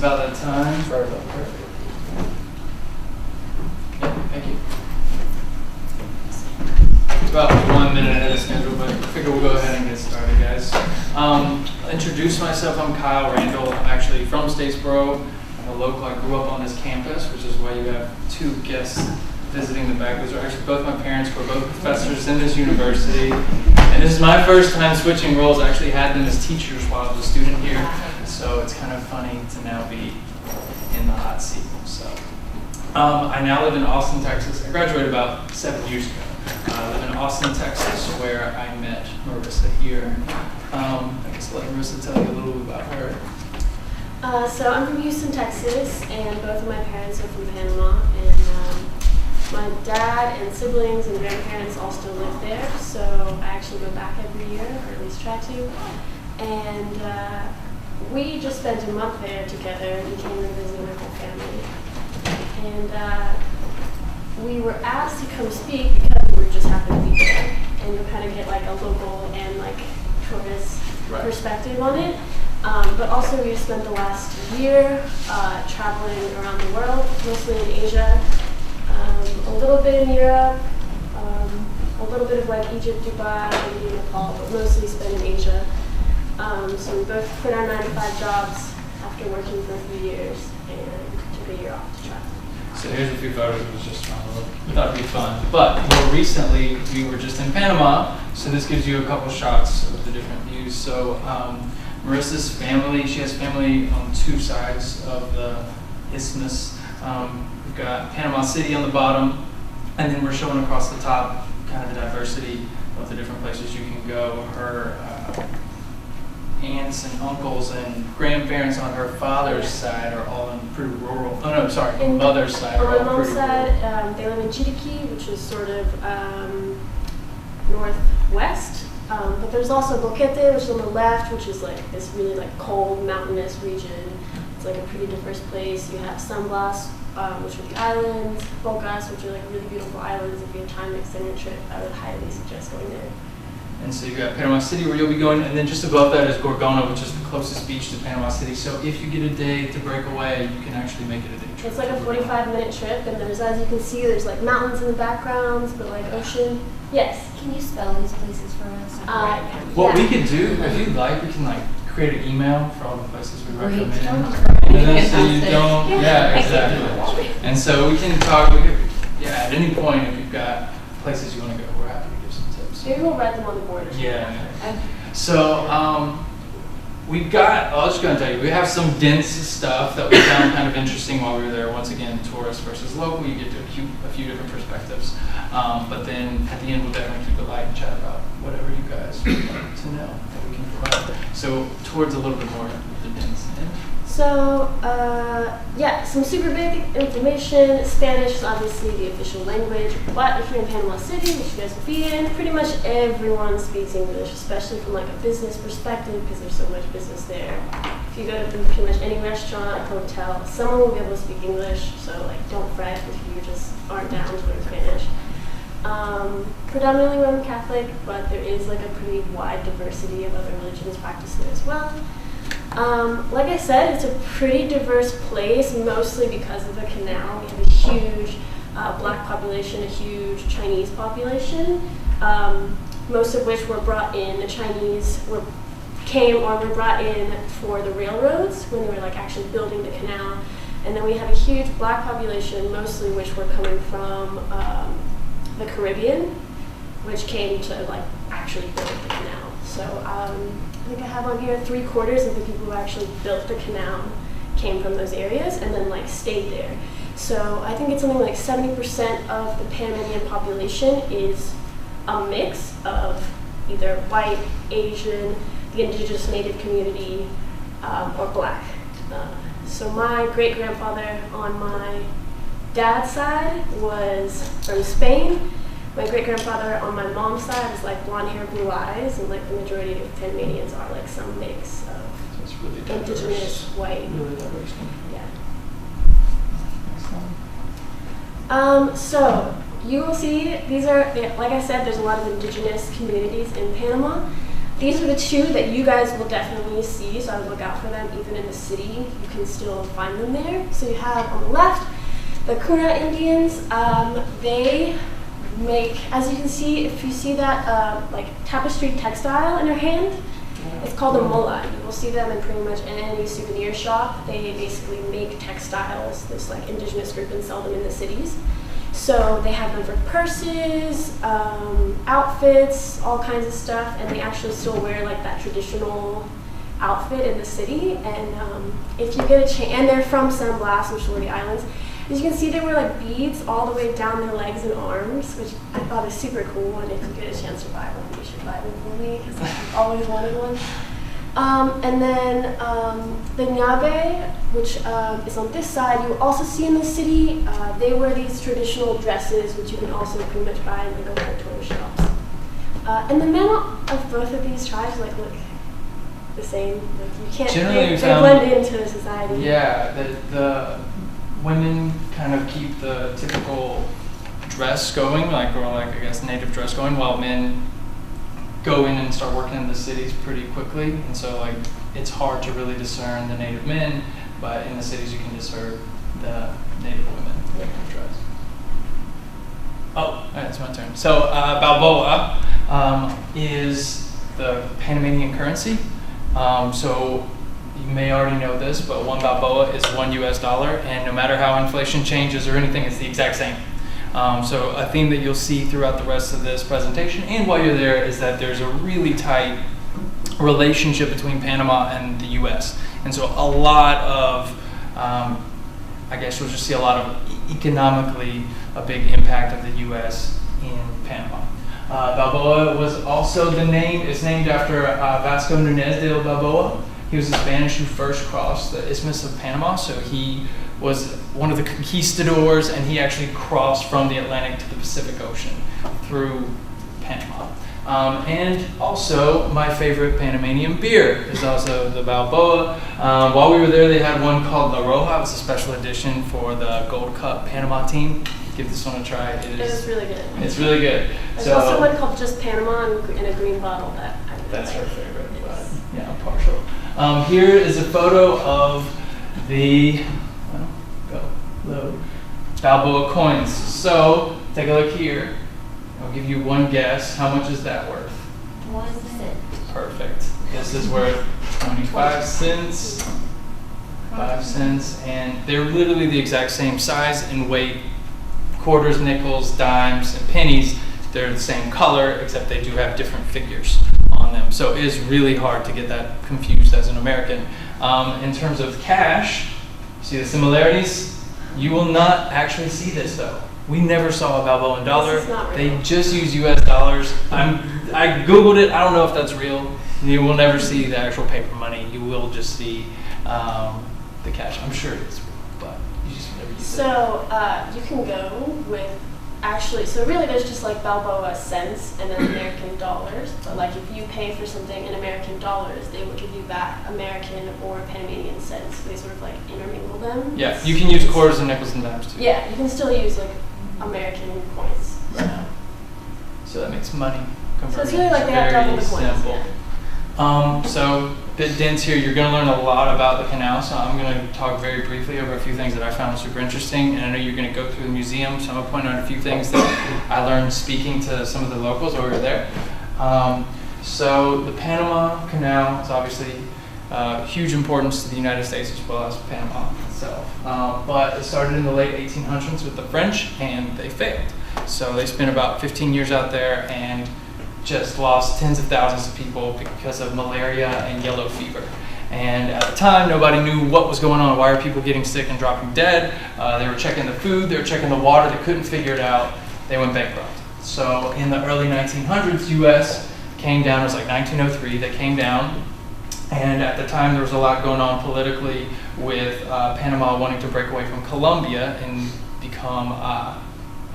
about that time. Sorry about that. Yeah, thank you. About 1 minute ahead of schedule, but I figure we'll go ahead and get started, guys. I'll introduce myself. I'm Kyle Randall. I'm actually from Statesboro. I'm a local. I grew up on this campus, which is why you have two guests visiting the back. Those are actually both my parents, who are both professors in this university. And this is my first time switching roles. I actually had them as teachers while I was a student here. So it's kind of funny to now be in the hot seat. So I now live in Austin, Texas. I graduated about 7 years ago. I live in Austin, Texas, where I met Marissa here. I guess let Marissa tell you a little bit about her. So I'm from Houston, Texas, and both of my parents are from Panama. And my dad and siblings and grandparents all still live there, so I actually go back every year, or at least try to. And we just spent a month there together, and we came to visit my whole family. And we were asked to come speak because we just happened to be there, and you kind of get like a local and like tourist perspective on it. But also we spent the last year traveling around the world, mostly in Asia, a little bit in Europe, a little bit of like Egypt, Dubai, India, Nepal, but mostly spent in Asia. So we both quit our 9-to-5 jobs after working for a few years and took a year off to travel. So here's a few photos. It was just fun. We thought it'd be fun. But more recently, we were just in Panama, so this gives you a couple shots of the different views. So Marissa's family, she has family on two sides of the isthmus. We've got Panama City on the bottom, and then we're showing across the top kind of the diversity of the different places you can go. Her aunts and uncles and grandparents on her father's side are all in pretty rural. Oh no, sorry, on mother's side are all mom's pretty side, they live in Chiriquí, which is sort of northwest. But there's also Boquete, which is on the left, which is like this really like cold mountainous region. It's like a pretty diverse place. You have San Blas, which are the islands, Bocas, which are like really beautiful islands. If you have time to extend your trip, I would highly suggest going there. And so you've got Panama City where you'll be going, and then just above that is Gorgona, which is the closest beach to Panama City. So if you get a day to break away, you can actually make it a day trip. It's like a 45-minute trip, and there's, as you can see, there's like mountains in the background, but like ocean. Yes. Can you spell these places for us? What we could do, if you'd like, we can like create an email for all the places we recommend. And then so you don't, yeah, exactly. And so we can talk, at any point if you've got places you want to go, we're happy to give some tips. Maybe we'll write them on the board. Yeah. So we've got, I was just going to tell you, we have some dense stuff that we found kind of interesting while we were there. Once again, tourist versus local, you get to a few different perspectives. But then at the end, we'll definitely keep it light and chat about whatever you guys would like to know that we can provide. So towards a little bit more of the dense end. So, some super big information. Spanish is obviously the official language, but if you're in Panama City, which you guys will be in, pretty much everyone speaks English, especially from like a business perspective, because there's so much business there. If you go to pretty much any restaurant, hotel, someone will be able to speak English, so like don't fret if you just aren't down to learn Spanish. Predominantly Roman Catholic, but there is like a pretty wide diversity of other religions practiced there as well. Like I said, it's a pretty diverse place, mostly because of the canal. We have a huge black population, a huge Chinese population, most of which were brought in. The Chinese were brought in for the railroads when they were like actually building the canal. And then we have a huge black population, mostly which were coming from the Caribbean, which came to like actually build the canal. So I think I have on here 3/4 of the people who actually built the canal came from those areas and then like stayed there. So I think it's something like 70% of the Panamanian population is a mix of either white, Asian, the indigenous native community, or black. So my great-grandfather on my dad's side was from Spain. My great-grandfather on my mom's side is like blonde hair, blue eyes, and like the majority of Panamanians are like some mix of really indigenous, white. Really diverse. Yeah. So you will see these are, like I said, there's a lot of indigenous communities in Panama. these are the two that you guys will definitely see, so I would look out for them even in the city. You can still find them there. So you have on the left, the Kuna Indians. They make, as you can see, if you see that like tapestry textile in her hand, it's called a mola. You will see them in pretty much any souvenir shop. They basically make textiles, this like indigenous group, and sell them in the cities. So they have them for purses, outfits, all kinds of stuff, and they actually still wear like that traditional outfit in the city. And if you get a chance, and they're from San Blas and Shorty Islands, as you can see, they wear like beads all the way down their legs and arms, which I thought is super cool. And if you get a chance to buy one, you should buy one for me because I've always wanted one. And then the Nyabe, which is on this side, you will also see in the city. They wear these traditional dresses, which you can also pretty much buy in like the tourist shops. And the men of both of these tribes like look the same. Like you can't. They blend into society. Yeah, the women kind of keep the typical dress going, like I guess native dress going, while men go in and start working in the cities pretty quickly, and so like it's hard to really discern the native men, but in the cities you can discern the native women in dress. Oh, all right, it's my turn. So Balboa is the Panamanian currency. So you may already know this, but one Balboa is $1, and no matter how inflation changes or anything, it's the exact same. So a theme that you'll see throughout the rest of this presentation and while you're there is that there's a really tight relationship between Panama and the U.S. And so a lot of, I guess you'll just see a lot of economically a big impact of the U.S. in Panama. Balboa was also it's named after Vasco Núñez de Balboa. He was the Spanish who first crossed the Isthmus of Panama, so he was one of the conquistadors, and he actually crossed from the Atlantic to the Pacific Ocean through Panama. And also, my favorite Panamanian beer is also the Balboa. While we were there, they had one called La Roja. It was a special edition for the Gold Cup Panama team. Give this one a try. It is really good. It's really good. There's also one called just Panama in a green bottle that I really That's like. her favorite, but yeah, I'm partial. Here is a photo of the Balboa coins. So take a look here. I'll give you one guess. How much is that worth? 1 cent. Perfect. This is worth 25 cents. 5 cents, and they're literally the exact same size and weight. Quarters, nickels, dimes, and pennies, they're the same color, except they do have different figures on them. So it is really hard to get that confused as an American. In terms of cash, see the similarities? You will not actually see this though. We never saw a Balboan dollar. This is not real. They just use US dollars. I Googled it, I don't know if that's real. You will never see the actual paper money. You will just see the cash. I'm sure it's real, but you just never use it. So you can go with, so really there's just like Balboa cents and then American dollars. But like if you pay for something in American dollars, they will give you back American or Panamanian cents. They sort of like intermingle them. Yeah, you can use quarters and nickels and dimes too. Yeah, you can still use like American coins. Right. So that makes money conversion. So it's really like they have double the coins. Simple. So bit dense here. You're going to learn a lot about the canal. So I'm going to talk very briefly over a few things that I found super interesting. And I know you're going to go through the museum, so I'm going to point out a few things that I learned speaking to some of the locals while we were there. So the Panama Canal is obviously huge importance to the United States as well as Panama itself. But it started in the late 1800s with the French, and they failed. So they spent about 15 years out there and just lost tens of thousands of people because of malaria and yellow fever. And at the time, nobody knew what was going on. Why are people getting sick and dropping dead? They were checking the food, they were checking the water, they couldn't figure it out. They went bankrupt. So in the early 1900s, US came down, it was like 1903, they came down. And at the time, there was a lot going on politically with Panama wanting to break away from Colombia and become, I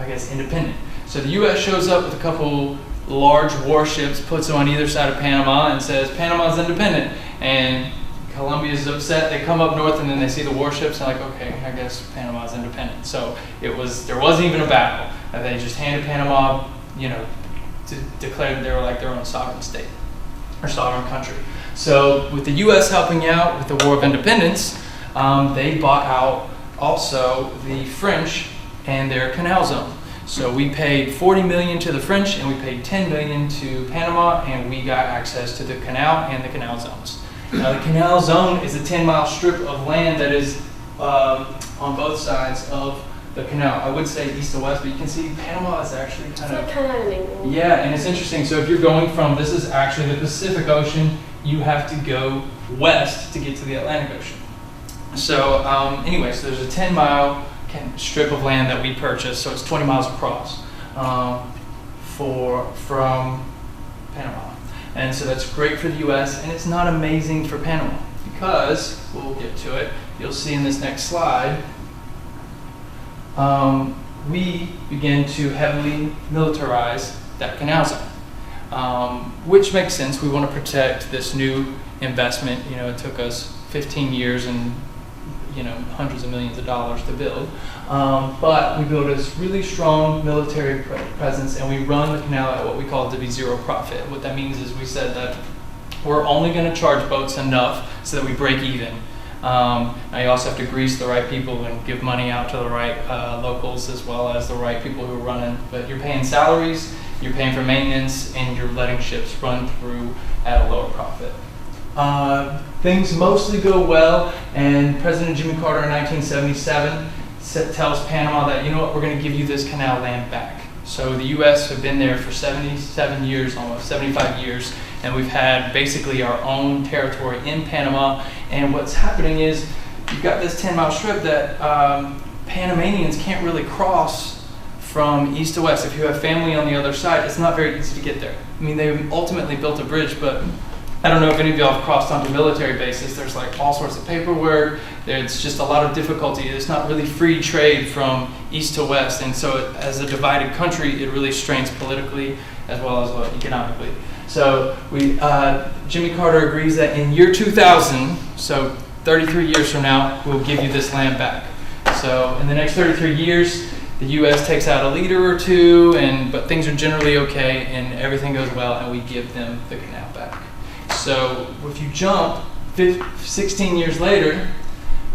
guess, independent. So the US shows up with a couple large warships, puts them on either side of Panama and says, Panama's independent. And Colombia's upset, they come up north and then they see the warships and like, okay, I guess Panama's independent. So there wasn't even a battle. They just handed Panama, to declare that they were like their own sovereign state. or sovereign country. So with the U.S. helping out with the War of Independence, they bought out also the French and their canal zone. So we paid $40 million to the French, and we paid $10 million to Panama, and we got access to the canal and the canal zones. Now the canal zone is a 10-mile strip of land that is on both sides of the canal. I would say east to west, but you can see Panama is actually kind of at an angle. Yeah, and it's interesting. So if you're going from, this is actually the Pacific Ocean, you have to go west to get to the Atlantic Ocean. So anyway, so there's a 10-mile strip of land that we purchased, so it's 20 miles across from Panama. And so that's great for the U.S., and it's not amazing for Panama because, we'll get to it, you'll see in this next slide, we begin to heavily militarize that canal zone, which makes sense. We want to protect this new investment. You know, it took us 15 years and hundreds of millions of dollars to build, but we built this really strong military presence, and we run the canal at what we call to be zero profit. What that means is we said that we're only going to charge boats enough so that we break even. Now you also have to grease the right people and give money out to the right locals as well as the right people who are running. But you're paying salaries, you're paying for maintenance, and you're letting ships run through at a lower profit. Things mostly go well, and President Jimmy Carter in 1977 tells Panama that, you know what, we're going to give you this canal land back. So the U.S. have been there for 77 years, almost 75 years, and we've had basically our own territory in Panama. And what's happening is you've got this 10-mile strip that Panamanians can't really cross from east to west. If you have family on the other side, it's not very easy to get there. I mean, they ultimately built a bridge, but I don't know if any of y'all have crossed onto military bases. There's like all sorts of paperwork. There's just a lot of difficulty. It's not really free trade from east to west. And so as a divided country, it really strains politically as well as economically. So Jimmy Carter agrees that in year 2000, so 33 years from now, we'll give you this land back. So in the next 33 years, the U.S. takes out a leader or two, but things are generally okay and everything goes well, and we give them the canal back. So if you jump 16 years later,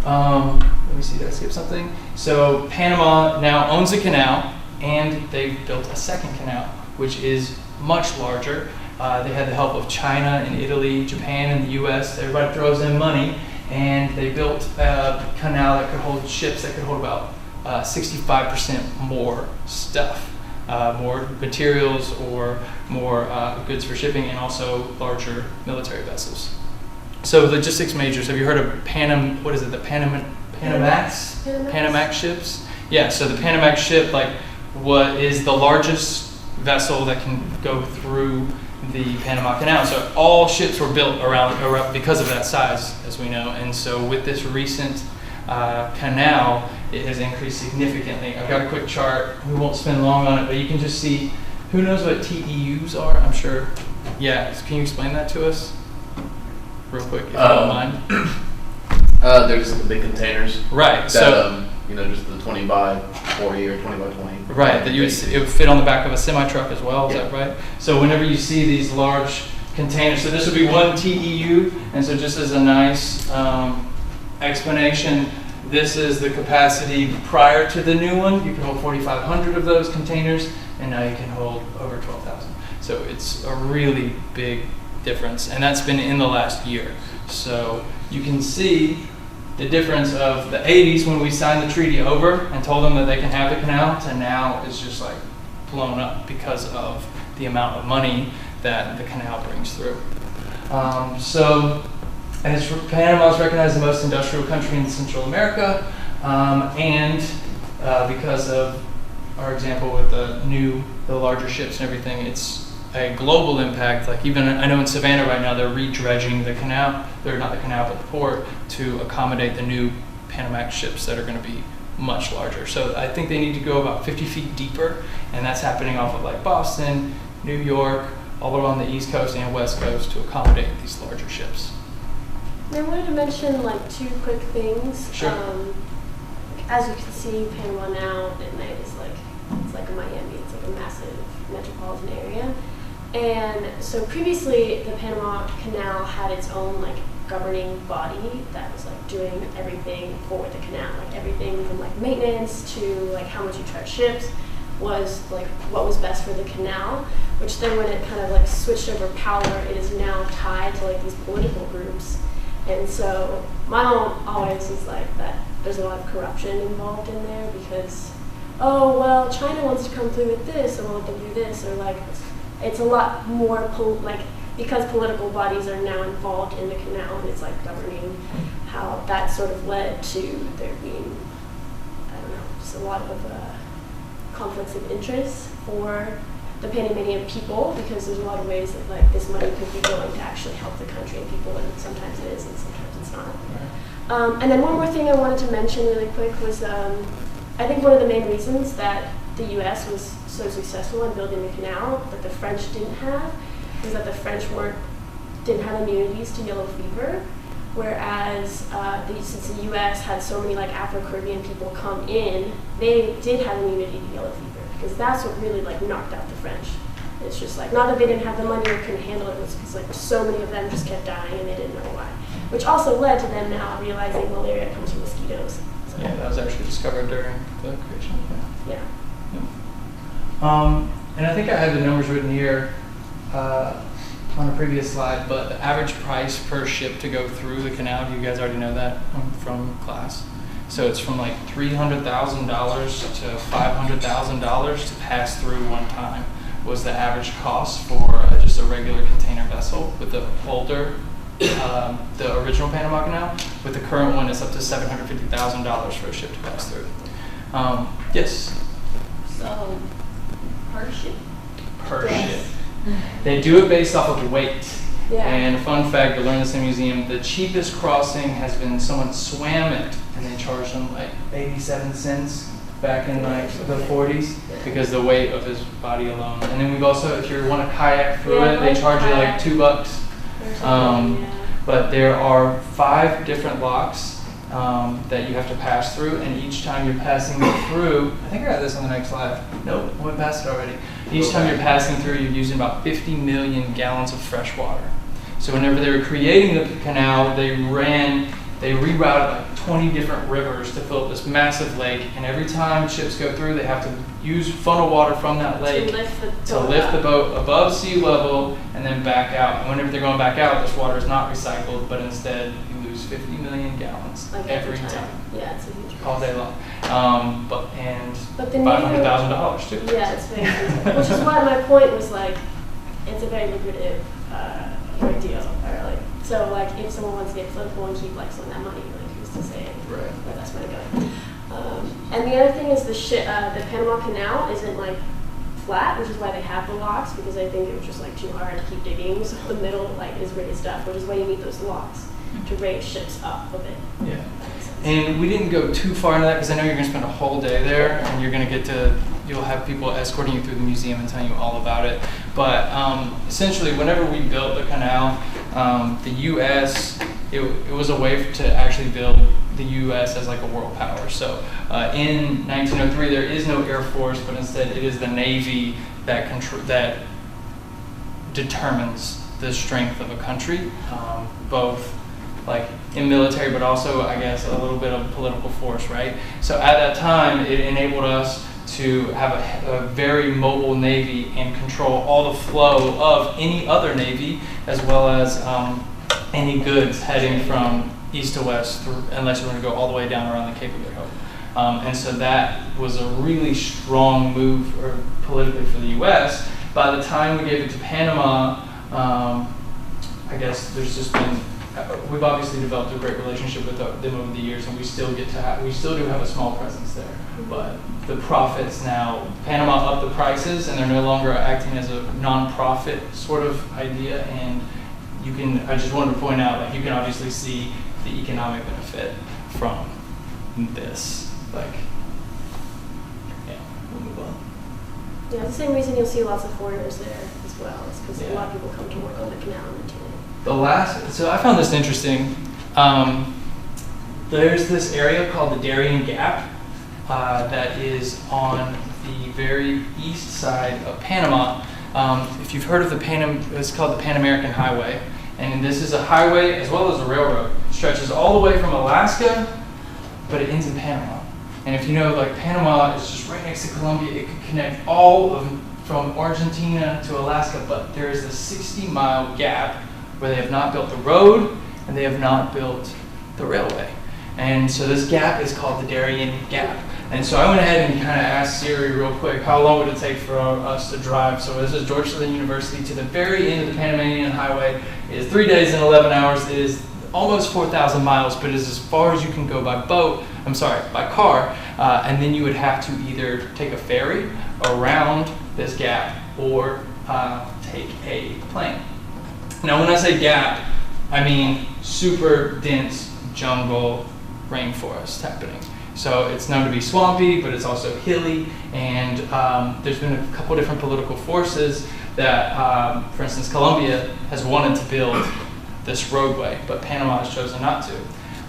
let me see, did I skip something? So Panama now owns a canal, and they've built a second canal, which is much larger. They had the help of China and Italy, Japan, and the U.S. Everybody throws in money, and they built a canal that could hold ships that could hold about 65% more stuff. More materials or more goods for shipping, and also larger military vessels. So logistics majors, have you heard of the Panamax ships? Yeah, so the Panamax ship, what is the largest vessel that can go through the Panama Canal. So all ships were built around because of that size, as we know. And so with this recent canal, it has increased significantly. I've got a quick chart. We won't spend long on it, but you can just see, who knows what TEUs are? I'm sure. Yeah, can you explain that to us real quick, if you don't mind? They're just the big containers. Right. That, so, just the 20 by 40 or 20 by 20. Right, that it would fit on the back of a semi-truck as well, is that right? So whenever you see these large containers, so this would be one TEU, and so just as a nice explanation, this is the capacity prior to the new one. You can hold 4,500 of those containers, and now you can hold over 12,000. So it's a really big difference, and that's been in the last year. So you can see the difference of the 80s when we signed the treaty over and told them that they can have the canal, to now is just blown up because of the amount of money that the canal brings through. So as Panama is recognized the most industrial country in Central America, and because of our example with the larger ships and everything, it's a global impact. Even I know in Savannah right now they're re-dredging the canal. They're not the canal, but the port, to accommodate the new Panamax ships that are going to be much larger. So I think they need to go about 50 feet deeper, and that's happening off of Boston, New York, all along the East Coast and West Coast to accommodate these larger ships. I wanted to mention two quick things. Sure. As you can see, Panama now at night is it's like a Miami. It's like a massive metropolitan area. And so previously, the Panama Canal had its own like governing body that was like doing everything for the canal, like everything from like maintenance to like how much you charge ships was like what was best for the canal. Which then, when it kind of like switched over power, it is now tied to like these political groups. And so my mom always is like that. There's a lot of corruption involved in there because, oh well, China wants to come through with this, so we'll let them do this, or like it's a lot more like because political bodies are now involved in the canal and it's like governing how that sort of led to there being, I don't know, just a lot of conflicts of interest for the Panamanian people, because there's a lot of ways that like this money could be going to actually help the country and people, and sometimes it is and sometimes it's not. Right. And then one more thing I wanted to mention really quick was I think one of the main reasons that the U.S. was so successful in building the canal that the French didn't have was that the French didn't have immunities to yellow fever, whereas since the U.S. had so many like Afro-Caribbean people come in, they did have immunity to yellow fever, because that's what really like knocked out the French. It's just like, not that they didn't have the money or couldn't handle it, it was because like so many of them just kept dying and they didn't know why. Which also led to them now realizing malaria comes from mosquitoes. So. Yeah, that was actually discovered during the creation. Yeah. And I think I had the numbers written here on a previous slide, but the average price per ship to go through the canal, do you guys already know that from class? So it's from like $300,000 to $500,000 to pass through one time was the average cost for just a regular container vessel with the older, the original Panama Canal. With the current one, it's up to $750,000 for a ship to pass through. Yes? So, per ship? Per ship. They do it based off of weight. Yeah. And fun fact, I learned this in the museum, the cheapest crossing has been someone swam it and they charged them like 87 cents back in like the 40s because the weight of his body alone. And then we've also, if you want to kayak through it, they charge you like $2. But there are 5 different locks that you have to pass through, and each time you're passing through, I think I got this on the next slide. Nope, I went past it already. Each time you're passing through, you're using about 50 million gallons of fresh water. So whenever they were creating the canal, they rerouted like 20 different rivers to fill up this massive lake, and every time ships go through, they have to use funnel water from that lake to lift the boat above sea level and then back out. And whenever they're going back out, this water is not recycled, but instead you lose 50 million gallons like every time. Yeah, it's a huge price. All day long. But $500,000 too. Yeah, it's very expensive. Which is why my point was like, it's a very lucrative deal. Or like, so like if someone wants to get political and keep like some of that money, like who's to say where that's money going? And the other thing is the Panama Canal isn't like flat, which is why they have the locks, because I think it was just like too hard to keep digging. So the middle like is raised up, which is why you need those locks to raise ships up a bit. Yeah. And we didn't go too far into that because I know you're going to spend a whole day there, and you're going to you'll have people escorting you through the museum and telling you all about it. But essentially, whenever we built the canal, the U.S., it was a way to actually build the U.S. as like a world power. So in 1903, there is no Air Force, but instead it is the Navy that determines the strength of a country, both like in military, but also, I guess, a little bit of political force, right? So at that time, it enabled us to have a very mobile Navy and control all the flow of any other Navy, as well as any goods heading from east to west, unless you want to go all the way down around the Cape of Good Hope. And so that was a really strong move politically for the U.S. By the time we gave it to Panama, I guess there's just been, we've obviously developed a great relationship with them over the years, and we still do have a small presence there. But the profits now, Panama upped the prices, and they're no longer acting as a non-profit sort of idea. And I just wanted to point out, like, you can obviously see the economic benefit from this. Like, yeah, we'll move on. Yeah, it's the same reason you'll see lots of foreigners there as well. It's because a lot of people come to work on the canal and the so I found this interesting. There's this area called the Darien Gap that is on the very east side of Panama. If you've heard of it's called the Pan American Highway. And this is a highway as well as a railroad. It stretches all the way from Alaska, but it ends in Panama. And if you know, like Panama is just right next to Colombia, it could connect from Argentina to Alaska, but there is a 60-mile gap where they have not built the road and they have not built the railway. And so this gap is called the Darien Gap. And so I went ahead and kind of asked Siri real quick, how long would it take for us to drive? So this is Georgia Southern University to the very end of the Panamanian Highway. It is 3 days and 11 hours. It is almost 4,000 miles, but it is as far as you can go by car. And then you would have to either take a ferry around this gap or take a plane. Now when I say gap, I mean super dense jungle rainforest happening. So it's known to be swampy, but it's also hilly, and there's been a couple different political forces that, for instance, Colombia has wanted to build this roadway, but Panama has chosen not to.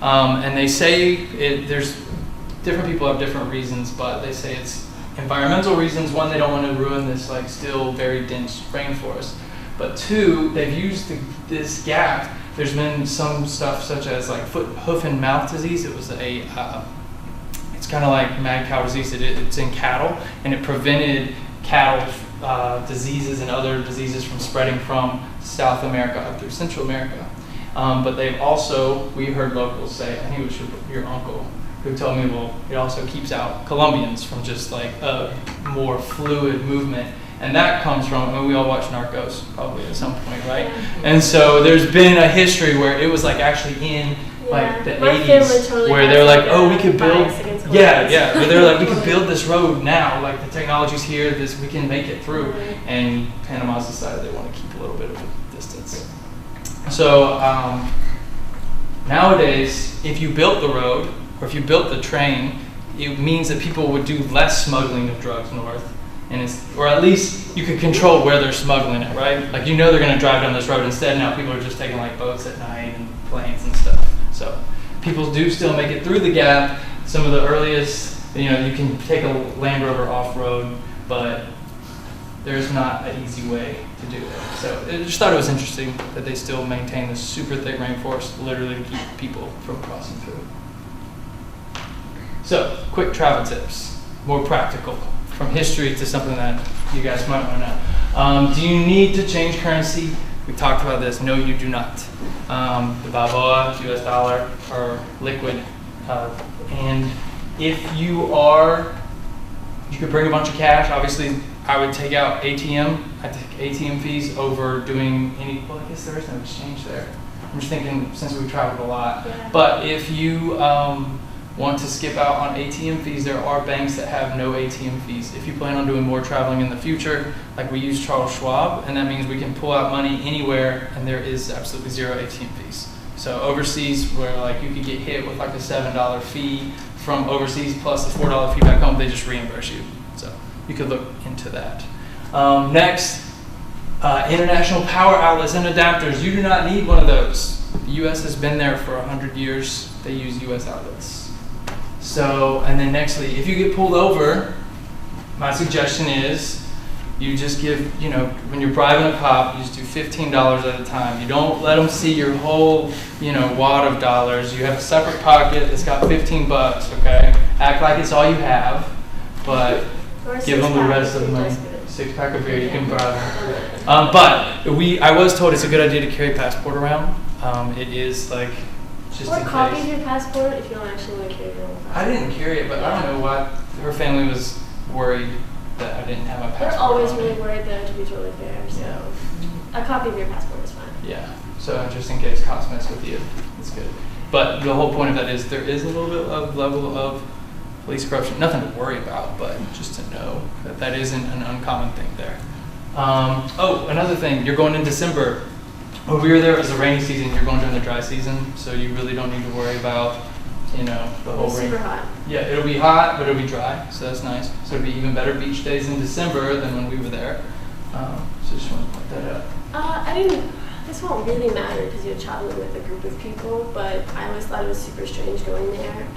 And they say there's different people have different reasons, but they say it's environmental reasons. One, they don't want to ruin this like still very dense rainforest. But two, they've used this gap. There's been some stuff such as like hoof and mouth disease. It was it's kind of like mad cow disease. It's in cattle, and it prevented cattle diseases and other diseases from spreading from South America up through Central America. But they've also, we heard locals say, I think it was your uncle, who told me, well, it also keeps out Colombians from just like a more fluid movement. And that comes from, I mean, we all watch Narcos probably at some point, right? And so there's been a history where it was like actually in like the 80s totally where they're like, oh, we could build, yeah, where they're like, we could build this road now, like the technology's here, we can make it through. And Panama's decided they want to keep a little bit of a distance. So nowadays, if you built the road or if you built the train, it means that people would do less smuggling of drugs north. And or at least you could control where they're smuggling it, right? Like, you know they're going to drive down this road. Instead, now people are just taking like boats at night and planes and stuff. So people do still make it through the gap. Some of the earliest, you can take a Land Rover off-road, but there's not an easy way to do it. So I just thought it was interesting that they still maintain this super thick rainforest, literally to keep people from crossing through. So, quick travel tips, more practical, from history to something that you guys might want to know. Do you need to change currency? We talked about this. No, you do not. The Balboa, US dollar, are liquid. And if you could bring a bunch of cash. Obviously, I would take out ATM. I take ATM fees over doing well, I guess there is no exchange there. I'm just thinking, since we've traveled a lot. Yeah. But if you want to skip out on ATM fees, there are banks that have no ATM fees. If you plan on doing more traveling in the future, like we use Charles Schwab, and that means we can pull out money anywhere, and there is absolutely zero ATM fees. So overseas, where like you could get hit with like a $7 fee from overseas plus a $4 fee back home, they just reimburse you. So you could look into that. Next, international power outlets and adapters. You do not need one of those. The U.S. has been there for 100 years. They use U.S. outlets. So, and then nextly, if you get pulled over, my suggestion is you just give, when you're bribing a cop, you just do $15 at a time. You don't let them see your whole, wad of dollars. You have a separate pocket that's got 15 bucks, okay? Act like it's all you have, but give them the rest of the money. 6-pack of beer, you can bribe them. But I was told it's a good idea to carry a passport around. It is like, just or copy your passport if you don't actually want to carry your own passport. I didn't carry it, but I don't know why her family was worried that I didn't have my passport. They're always really worried though, to be totally fair. So a copy of your passport is fine. Yeah. So just in case cops mess with you, it's good. But the whole point of that is there is a little bit of level of police corruption. Nothing to worry about, but just to know that that isn't an uncommon thing there. Another thing, you're going in December. When we were there, it was the rainy season. You're going during the dry season, so you really don't need to worry about, the whole rain. Super hot. Yeah, it'll be hot, but it'll be dry, so that's nice. So it'll be even better beach days in December than when we were there. So just want to point that out. This won't really matter because you're traveling with a group of people, but I always thought it was super strange going there.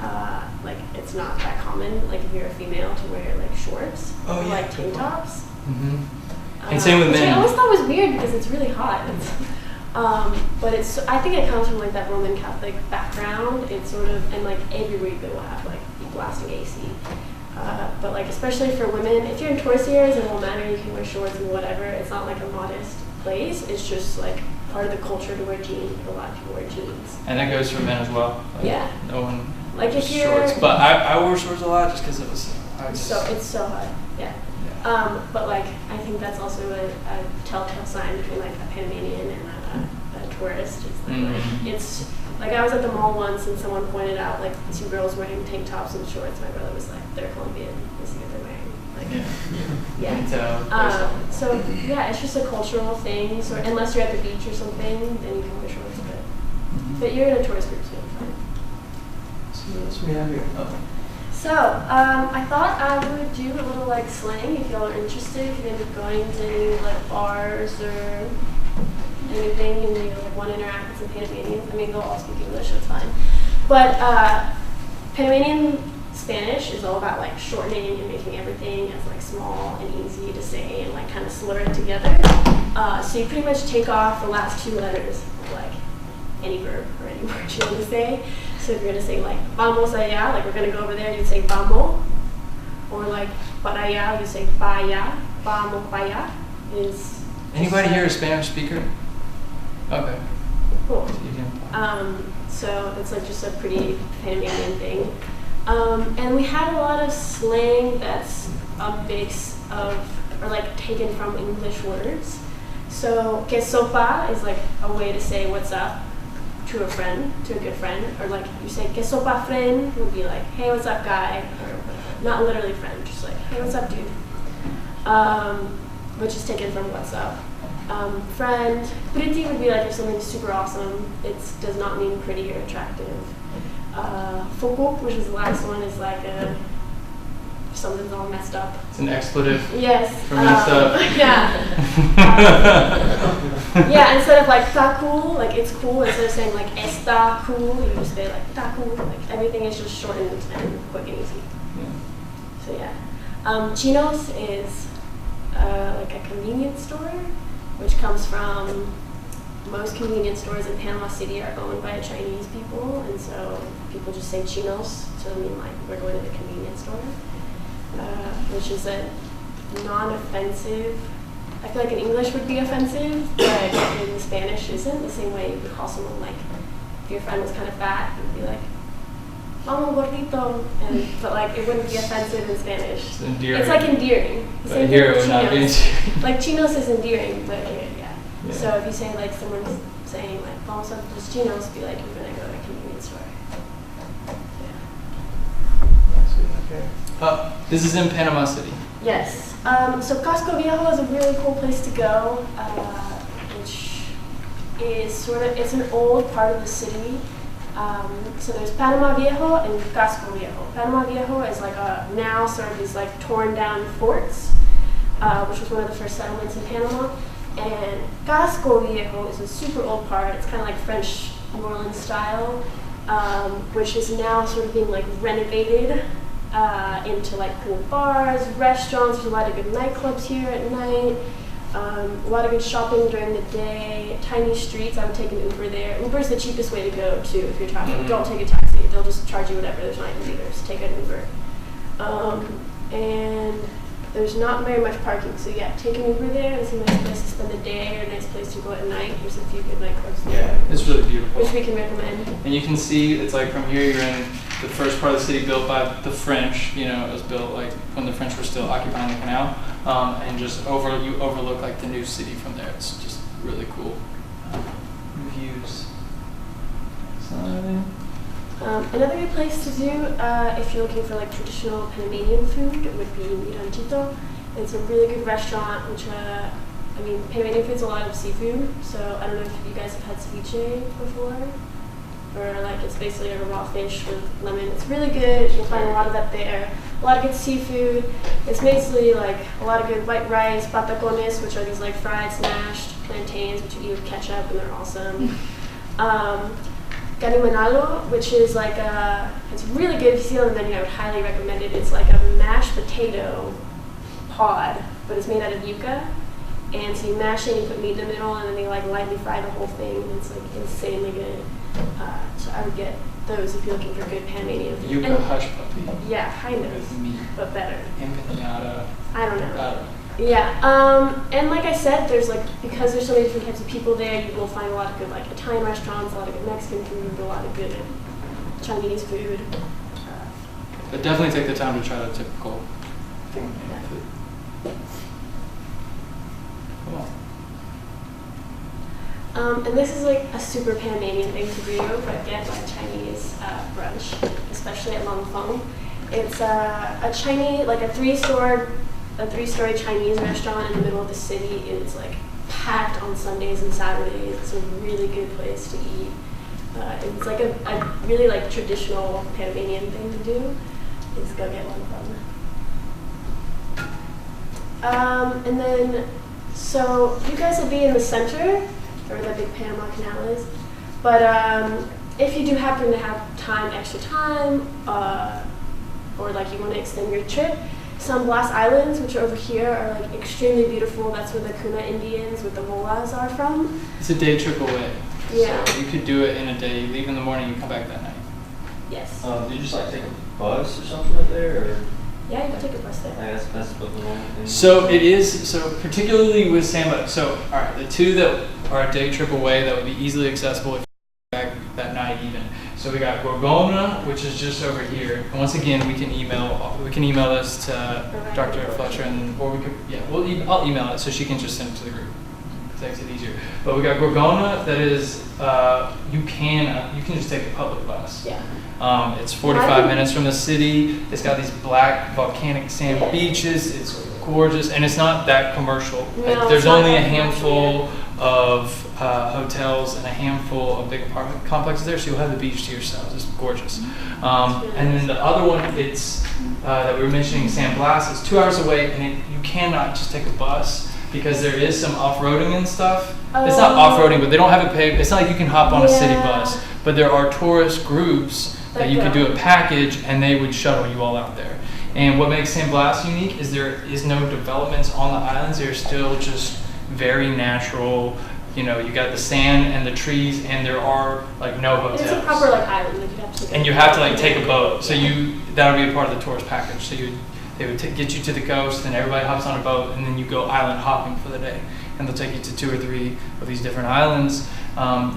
It's not that common, like if you're a female, to wear like shorts or like tank tops. Mm-hmm. And same with which men. I always thought was weird because it's really hot. But I think it comes from like that Roman Catholic background. It's sort of, and like everywhere you go will have like blasting AC. But like especially for women, if you're in tourist areas, it won't matter. You can wear shorts and whatever. It's not like a modest place. It's just like part of the culture to wear jeans. A lot of people wear jeans. And that goes for men as well. Like, yeah. No one like if you're shorts, but I wore shorts a lot just because it was. It's so hot. Yeah. But like I think that's also a telltale sign between like a Panamanian and a tourist. It's like, it's like I was at the mall once and someone pointed out like 2 girls wearing tank tops and shorts. My brother was like, "They're Colombian. Let's see what they're wearing." Like, yeah. You can tell. So yeah, it's just a cultural thing. So unless you're at the beach or something, then you can wear shorts. But you're in a tourist group, so you're fine. So what else we have here? Oh. So, I thought I would do a little like slang if y'all are interested. If you're gonna be going to any like bars or anything and you like, want to interact with some Panamanians, I mean they'll all speak English, so it's fine. But Panamanian Spanish is all about like shortening and making everything as like small and easy to say and like kind of slur it together. So you pretty much take off the last 2 letters of like any verb or any word you want to say. So if you're going to say like vamos allá, like we're going to go over there, you'd say vamos. Or like para allá, you say pa allá. Vamos pa allá is... Anybody here a Spanish speaker? Okay. Cool. So it's like just a pretty Panamanian thing. And we had a lot of slang that's a mix of, or like taken from English words. So que sopa is like a way to say what's up to a friend, to a good friend, or like you say que sopa friend would be like, hey, what's up, guy, or not literally friend, just like, hey, what's up, dude, which is taken from what's up. Friend, pretty would be like if something's super awesome. It does not mean pretty or attractive. Fokok, which is the last one, is like something's all messed up. It's an expletive. Yes. For messed up. Yeah. Yeah, instead of like ta cool, like it's cool, instead of saying like está cool, you just say like ta cool. Like everything is just shortened and quick and easy. Yeah. So yeah. Chinos is like a convenience store, which comes from most convenience stores in Panama City are owned by Chinese people, and so people just say chinos to mean like we're going to the convenience store, which is a non-offensive. I feel like in English would be offensive, but in Spanish isn't. The same way you would call someone like, if your friend was kind of fat, you'd be like, vamos gordito, but like it wouldn't be offensive in Spanish. It's endearing. It's like endearing. The But same here thing it would with not be chinos. endearing. Like chinos is endearing, but yeah. Yeah. So if you say like someone's saying like vamos a los chinos, be like you're gonna go to a convenience store. Yeah. This is in Panama City. Yes. So Casco Viejo is a really cool place to go, which is sort of, it's an old part of the city. So there's Panama Viejo and Casco Viejo. Panama Viejo is like now sort of these like torn down forts, which was one of the first settlements in Panama. And Casco Viejo is a super old part. It's kind of like French New Orleans style, which is now sort of being like renovated into like cool bars, restaurants. There's a lot of good nightclubs here at night. A lot of good shopping during the day. Tiny streets. I would take an Uber there. Uber's the cheapest way to go too if you're traveling. Don't take a taxi. They'll just charge you whatever. There's not even meters. Take an Uber. And there's not very much parking, so yeah, take an Uber there. It's a nice place to spend the day or a nice place to go at night. There's a few good nightclubs there. Yeah, it's really beautiful. Which we can recommend. And you can see, it's like from here you're in the first part of the city built by the French. You know, it was built like when the French were still occupying the canal. And just you overlook like the new city from there. It's just really cool. Views. Another good place to do if you're looking for like traditional Panamanian food would be Mirantito. It's a really good restaurant, which I mean, Panamanian food's a lot of seafood, so I don't know if you guys have had ceviche before, or like it's basically like a raw fish with lemon. It's really good. You'll find a lot of that there. A lot of good seafood. It's basically like a lot of good white rice, patacones, which are these like fried smashed plantains, which you eat with ketchup, and they're awesome. Manalo, which is like it's really good. If you see it on the menu, I would highly recommend it. It's like a mashed potato pod, but it's made out of yuca, And so you mash it, and you put meat in the middle, and then they like lightly fry the whole thing, and it's like insanely good. So I would get those if you're looking for good Panamanian food. Yuca hush puppy. Yeah, kind of, With meat. but better. Empanada. I don't know. Yeah, and like I said, there's like, because there's so many different types of people there, you will find a lot of good like Italian restaurants, a lot of good Mexican food, a lot of good Chinese food. But definitely take the time to try the typical thing. Come on. And this is like a super Panamanian thing to do, but get like Chinese brunch, especially at Long Fong. It's a Chinese, like a three-story Chinese restaurant in the middle of the city. It's like packed on Sundays and Saturdays. It's a really good place to eat. It's like a really like traditional Panamanian thing to do. Is go get one from. And then, so you guys will be in the center, where the big Panama Canal is. But if you do happen to have extra time, or like you want to extend your trip, San Blas Islands, which are over here, are like extremely beautiful. That's where the Kuna Indians with the Molas are from. It's a day trip away. Yeah. So you could do it in a day. You leave in the morning, you come back that night. Yes. Do you just like take a bus or something up there, or? Yeah, you can take a bus there. That's what the normal thing. So it is, so particularly with Samba, so all right, the two that are a day trip away that would be easily accessible if you come back that night even. So we got Gorgona, which is just over here. And once again, we can email this to Dr. Fletcher, or we could, I'll email it so she can just send it to the group. It makes it easier. But we got Gorgona that is, you can just take a public bus. Yeah. It's 45 minutes from the city. It's got these black volcanic sand beaches. It's gorgeous, and it's not that commercial. No, there's it's not only a that handful of hotels and a handful of big apartment complexes there, so you'll have the beach to yourselves. It's gorgeous. And then the other one, it's that we were mentioning, San Blas, is 2 hours away, and you cannot just take a bus because there is some off-roading and stuff. It's not off-roading, but they don't have it paved. It's not like you can hop on a city bus, but there are tourist groups that you could do a package, and they would shuttle you all out there. And what makes San Blas unique is there is no developments on the islands. They're still just very natural. You know, you got the sand and the trees, and there are like no hotels. It's a proper like island. Like, you have to and you have to like take a boat. So that would be a part of the tourist package. So they would get you to the coast, and everybody hops on a boat, and then you go island hopping for the day. And they'll take you to 2 or 3 of these different islands.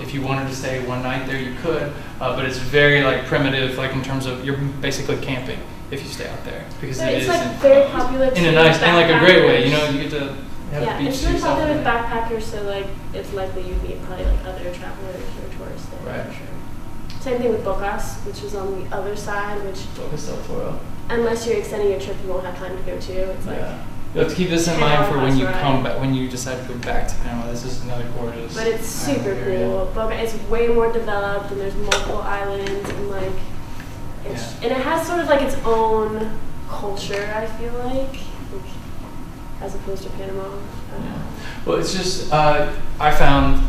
If you wanted to stay one night there, you could, but it's very like primitive, like in terms of you're basically camping if you stay out there, because it's like very popular in a nice and like a great way. You know, you get to have the beach it's to really yourself. popular with backpackers, so like it's likely you'd meet probably like other travelers or tourists there. Right. For sure. Same thing with Bocas, which is on the other side, which Focus del Toro. unless you're extending your trip, you won't have time to go to. It's like. Yeah. You have to keep this in 10 mind for when you hours, come back, when you decide to go back to Panama. This is another gorgeous. But it's super area. cool. Boca, it's way more developed, and there's multiple islands, and like, and it has sort of like its own culture. I feel like as opposed to Panama. Well, it's just I found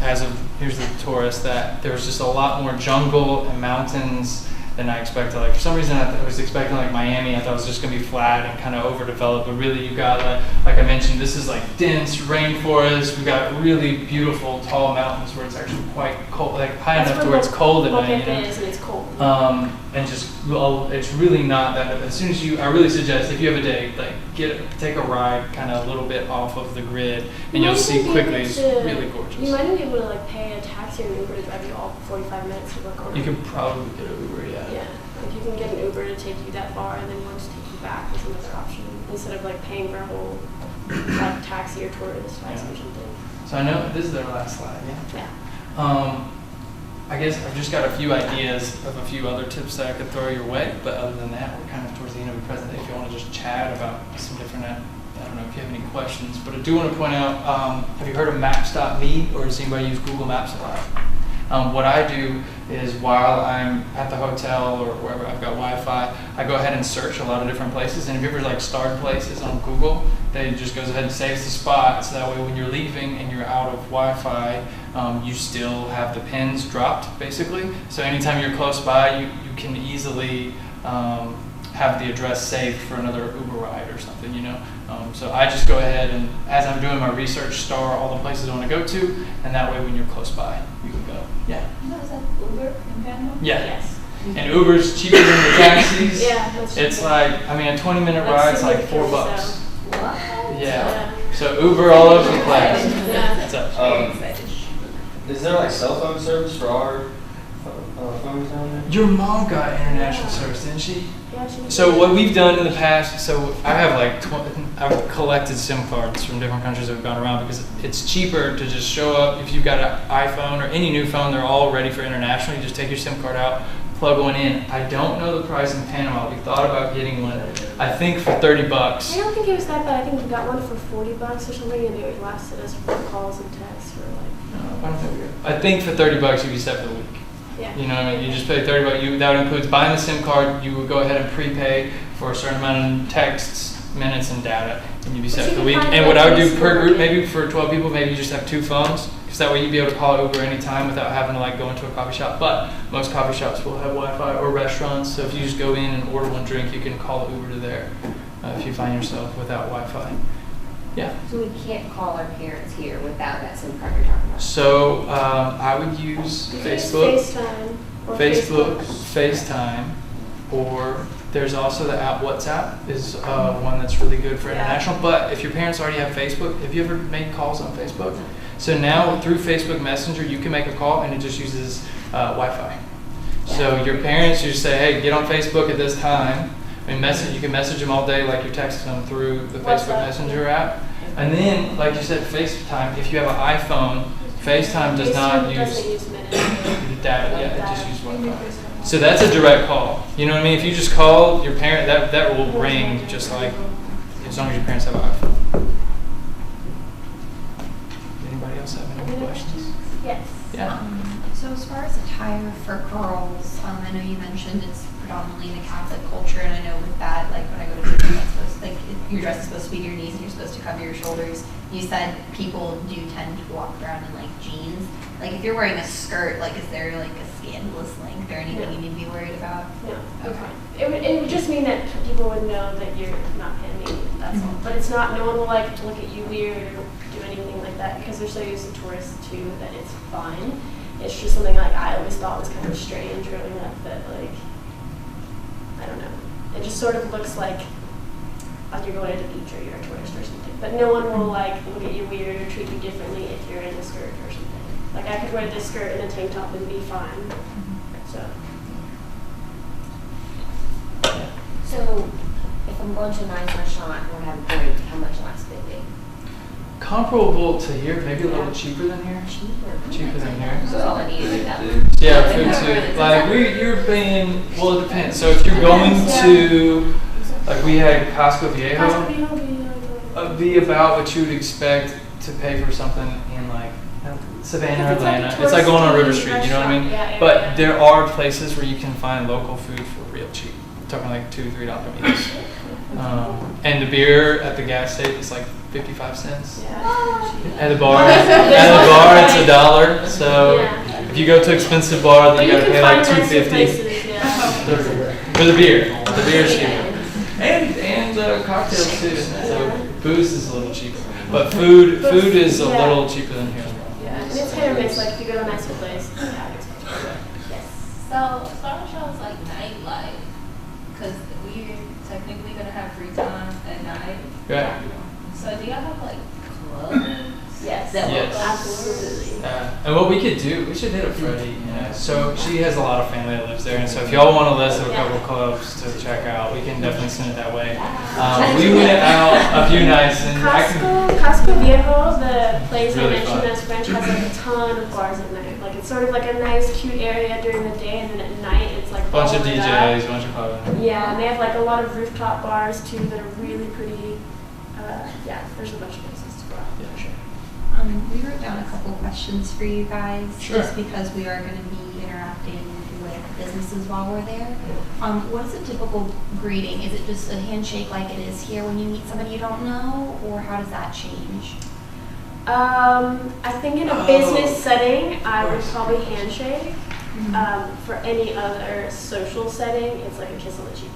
here's the tourist that there was just a lot more jungle and mountains than I expected. Like for some reason, I was expecting like Miami. I thought it was just gonna be flat and kind of overdeveloped. But really, you got like I mentioned, this is like dense rainforest. We got really beautiful tall mountains where it's actually quite cold, like high enough to where it's cold at night. Is, and it's cold. And just it's really not that. As soon as I really suggest if you have a day, like take a ride, kind of a little bit off of the grid, and you'll see quickly it's really gorgeous. You might be able to like pay a taxi or an Uber to drive you all 45 minutes to work on. You could probably get an Uber, yeah. Yeah, like you can get an Uber to take you that far, and then once take you back is another option instead of like paying for a whole like taxi or tourist taxi or something. So I know this is our last slide. Yeah. I guess I've just got a few ideas of a few other tips that I could throw your way, but other than that, we're kind of towards the end of the presentation. If you want to just chat about some different, I don't know if you have any questions, but I do want to point out, have you heard of Maps.me, or does anybody use Google Maps a lot? What I do is while I'm at the hotel or wherever I've got Wi-Fi, I go ahead and search a lot of different places, and if you ever like starred places on Google, it just goes ahead and saves the spot, so that way when you're leaving and you're out of Wi-Fi, you still have the pins dropped, basically. So anytime you're close by, you can easily have the address saved for another Uber ride or something, you know. So I just go ahead and, as I'm doing my research, star all the places I want to go to, and that way when you're close by, you can go. Yeah. No, is that Uber in Panama? Yeah. Yes. And Uber's cheaper than the taxis. Yeah, that's It's cheaper. like, I mean, a 20-minute That's ride's like significant, $4. What? Yeah. So Uber all over the place. Yeah. So, Is there like cell phone service for our phones down there? your mom got international service, didn't she? Yeah, she So what we've done in the past, so I have like, I've collected SIM cards from different countries that have gone around because it's cheaper to just show up. If you've got an iPhone or any new phone, they're all ready for international. You just take your SIM card out, plug one in. I don't know the price in Panama. We thought about getting one, I think for $30. I don't think it was that bad. I think we got one for $40 or something, and it lasted us for calls and texts for like. I think for $30 you'd be set for the week. Yeah. You know what I mean? You just pay $30. That includes buying the SIM card. You would go ahead and prepay for a certain amount of texts, minutes, and data, and you'd be set But for the you week. can find And what I would do places per for group, it. maybe for 12 people, maybe you just have 2 phones, because that way you'd be able to call Uber anytime without having to like go into a coffee shop. But most coffee shops will have Wi-Fi or restaurants, so if you just go in and order one drink, you can call Uber to there if you find yourself without Wi-Fi. Yeah. So we can't call our parents here without that SIM card you're talking about? So I would use You can use Facebook. FaceTime. Or Facebook, FaceTime, or there's also the app WhatsApp is one that's really good for Yeah. international. But if your parents already have Facebook, have you ever made calls on Facebook? So now through Facebook Messenger, you can make a call and it just uses Wi-Fi. So your parents, you just say, hey, get on Facebook at this time. And you can message them all day like you're texting them through the Facebook WhatsApp. Messenger app. And then, like you said, FaceTime, if you have an iPhone, FaceTime does not doesn't use use minutes. data, yeah, it just uses Wi-Fi. So that's a direct call. You know what I mean? If you just call your parent, that will ring just like as long as your parents have an iPhone. Anybody else have any more questions? Yes. Yeah. So as far as attire for girls, I know you mentioned it's predominantly in the Catholic culture, and I know with that, like when I go to church, that's supposed to, like your dress is supposed to be to your knees and you're supposed to cover your shoulders. You said people do tend to walk around in like jeans. Like if you're wearing a skirt, like is there like a scandalous length or anything you need to be worried about? No. Okay. It would just mean that people would know that you're not Panamanian, that's all. But it's not, no one will like look at you weird or do anything like that because they're so used to tourists too that it's fine. It's just something like I always thought was kind of strange growing up that like, I don't know. It just sort of looks like you're going to the beach or you're a tourist or something. But no one will like look at you weird or treat you differently if you're in a skirt or something. Like I could wear this skirt and a tank top and be fine. So. So if I'm going to a nice restaurant, I want to have a drink, how much am I spending? Comparable to here, maybe a little cheaper than here. Cheaper. Cheaper than here. That's all I need. Yeah, food too. Like you're paying. Well, it depends. So if you're going to, like we had Casco Viejo, Casco Viejo would be about what you would expect to pay for something in like Savannah or If it's like a Atlanta. It's like going on River touristy Street. You know what I mean? restaurant, yeah, But yeah. there are places where you can find local food for real cheap. I'm talking like $2-3 meals. And the beer at the gas station is like 55 cents. Yeah. At the bar, it's $1. So Yeah. if you go to an expensive bar, then But you you gotta can pay like find nicer $2.50 places, yeah. for the beer. The beer's cheaper, and cocktails too. So booze is a little cheaper, but food is a Yeah. little cheaper than here. Yeah, and it's hit or miss. Like if you go to a nicer place, yeah, it's much cheaper. Yes. So, as far as y'all's like nightlife, because we're technically gonna have free time at night. Right. So, do y'all have like clubs? Yes. That Yes. Absolutely. And what we could do, we should hit up Freddie. So she has a lot of family that lives there, and so if y'all want a list of a couple clubs to check out, we can definitely send it that way. We went out a few nights, and I can. Casco Viejo, the place Really I mentioned fun. that's French, has like a ton of bars at night. Like it's sort of like a nice, cute area during the day, and then at night it's like Bunch of all lit DJs, up. bunch of clubbing. Yeah, and they have like a lot of rooftop bars too that are really pretty. Yeah, there's a bunch of places to go out. Yeah, sure. We wrote down a couple questions for you guys, Sure. just because we are going to be interacting with businesses while we're there. What is a typical greeting? Is it just a handshake like it is here when you meet somebody you don't know, or how does that change? I think in a business setting, I would probably handshake. For any other social setting, it's like a kiss on the cheek.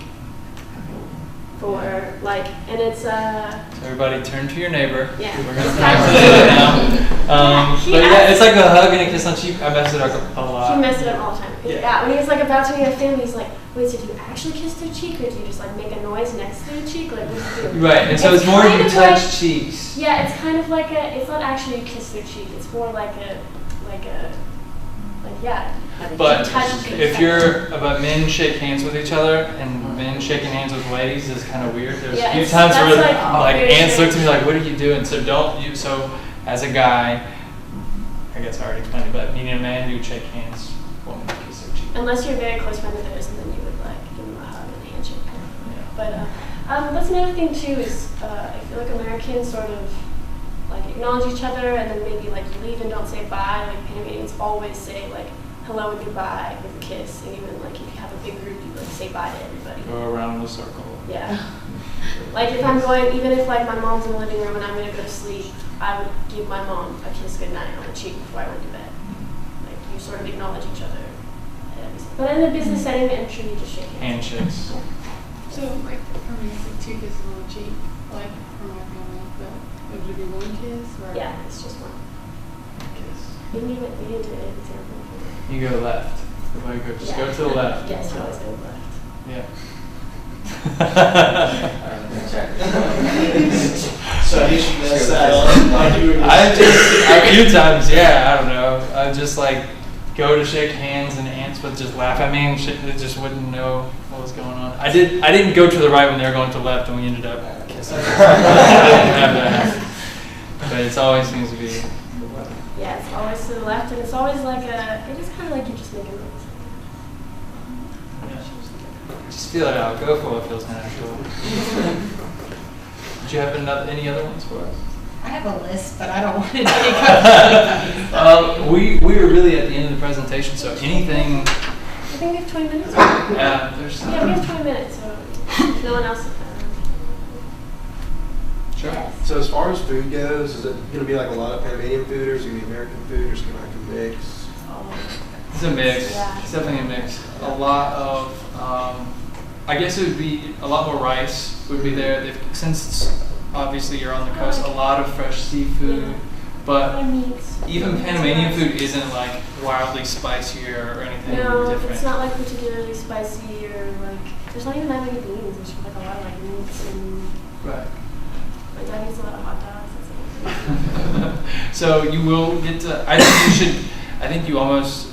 for like, and it's Everybody turn to your neighbor. Yeah. We're gonna practice it now. He But yeah, asked- it's like a hug and a kiss on cheek. I mess it up a lot. He messed it up all the time. Yeah. Yeah, when he was like about to meet a family, he's like, wait, so do you actually kiss their cheek, or do you just like make a noise next to their cheek? Like, what do you do? Right, and so it's more kind you of touch like- cheeks. Yeah, it's kind of like a, it's not actually you kiss their cheek, it's more like yeah. But touch if but men shake hands with each other, and men shaking hands with ladies is kind of weird. There's Yeah, a few it's- times where that's, like very aunts look strange. to me like, what are you doing? So so as a guy, I guess I already explained it, but meeting a man, you would shake hands, woman would kiss their cheek. Unless you're a very close friend of theirs, and then you would like give them a hug and a handshake. Yeah. But that's another thing too is I feel like Americans sort of like acknowledge each other, and then maybe like you leave and don't say bye. Like Panamanians always say like hello and goodbye with a kiss, and even like if you have a big group, you like say bye to everybody. Go around in a circle. Yeah. Like if I'm going, even if like my mom's in the living room and I'm gonna go to sleep, I would give my mom a kiss goodnight on the cheek before I went to bed. Like you sort of acknowledge each other. But in a business setting, I'm sure you just shake hands. Handshakes. So, like, for me, it's like 2 kisses on the cheek, like, for my family, but it would be 1 kiss, or? Yeah, it's just one. Kiss. We need to do an example. You go left. Everybody go, just Yeah. go to the left. Yes, you always go left. Yeah. So you should mess that up. I just a few times, yeah, I don't know. I just like go to shake hands and aunts would just laugh at me and they just wouldn't know what was going on. I didn't go to the right when they were going to the left, and we ended up kissing. I didn't have that. But it always seems to be. Yeah, it's always to the left, and it's always like it is kind of like you just make a noise. Just feel it out. Go for what feels natural. Did you have any other ones for us? I have a list, but I don't want to take up. We were really at the end of the presentation, so anything. I think we have 20 minutes. Yeah, there's. Yeah, we have 20 minutes, so if no one else. Sure. Yes. So as far as food goes, is it going to be like a lot of Panamanian food, or is it going to be American food, or is it going to be like a mix? It's a mix. Yeah. It's definitely a mix. A lot of, I guess it would be a lot more rice would be there. Since obviously you're on the coast, a lot of fresh seafood. But even Panamanian food isn't like wildly spicy or anything No, different. it's not like particularly spicy or like. There's not even that many beans. There's like a lot of like meats and. Right. My dad eats a lot of hot dogs. So you will get to. I think you almost.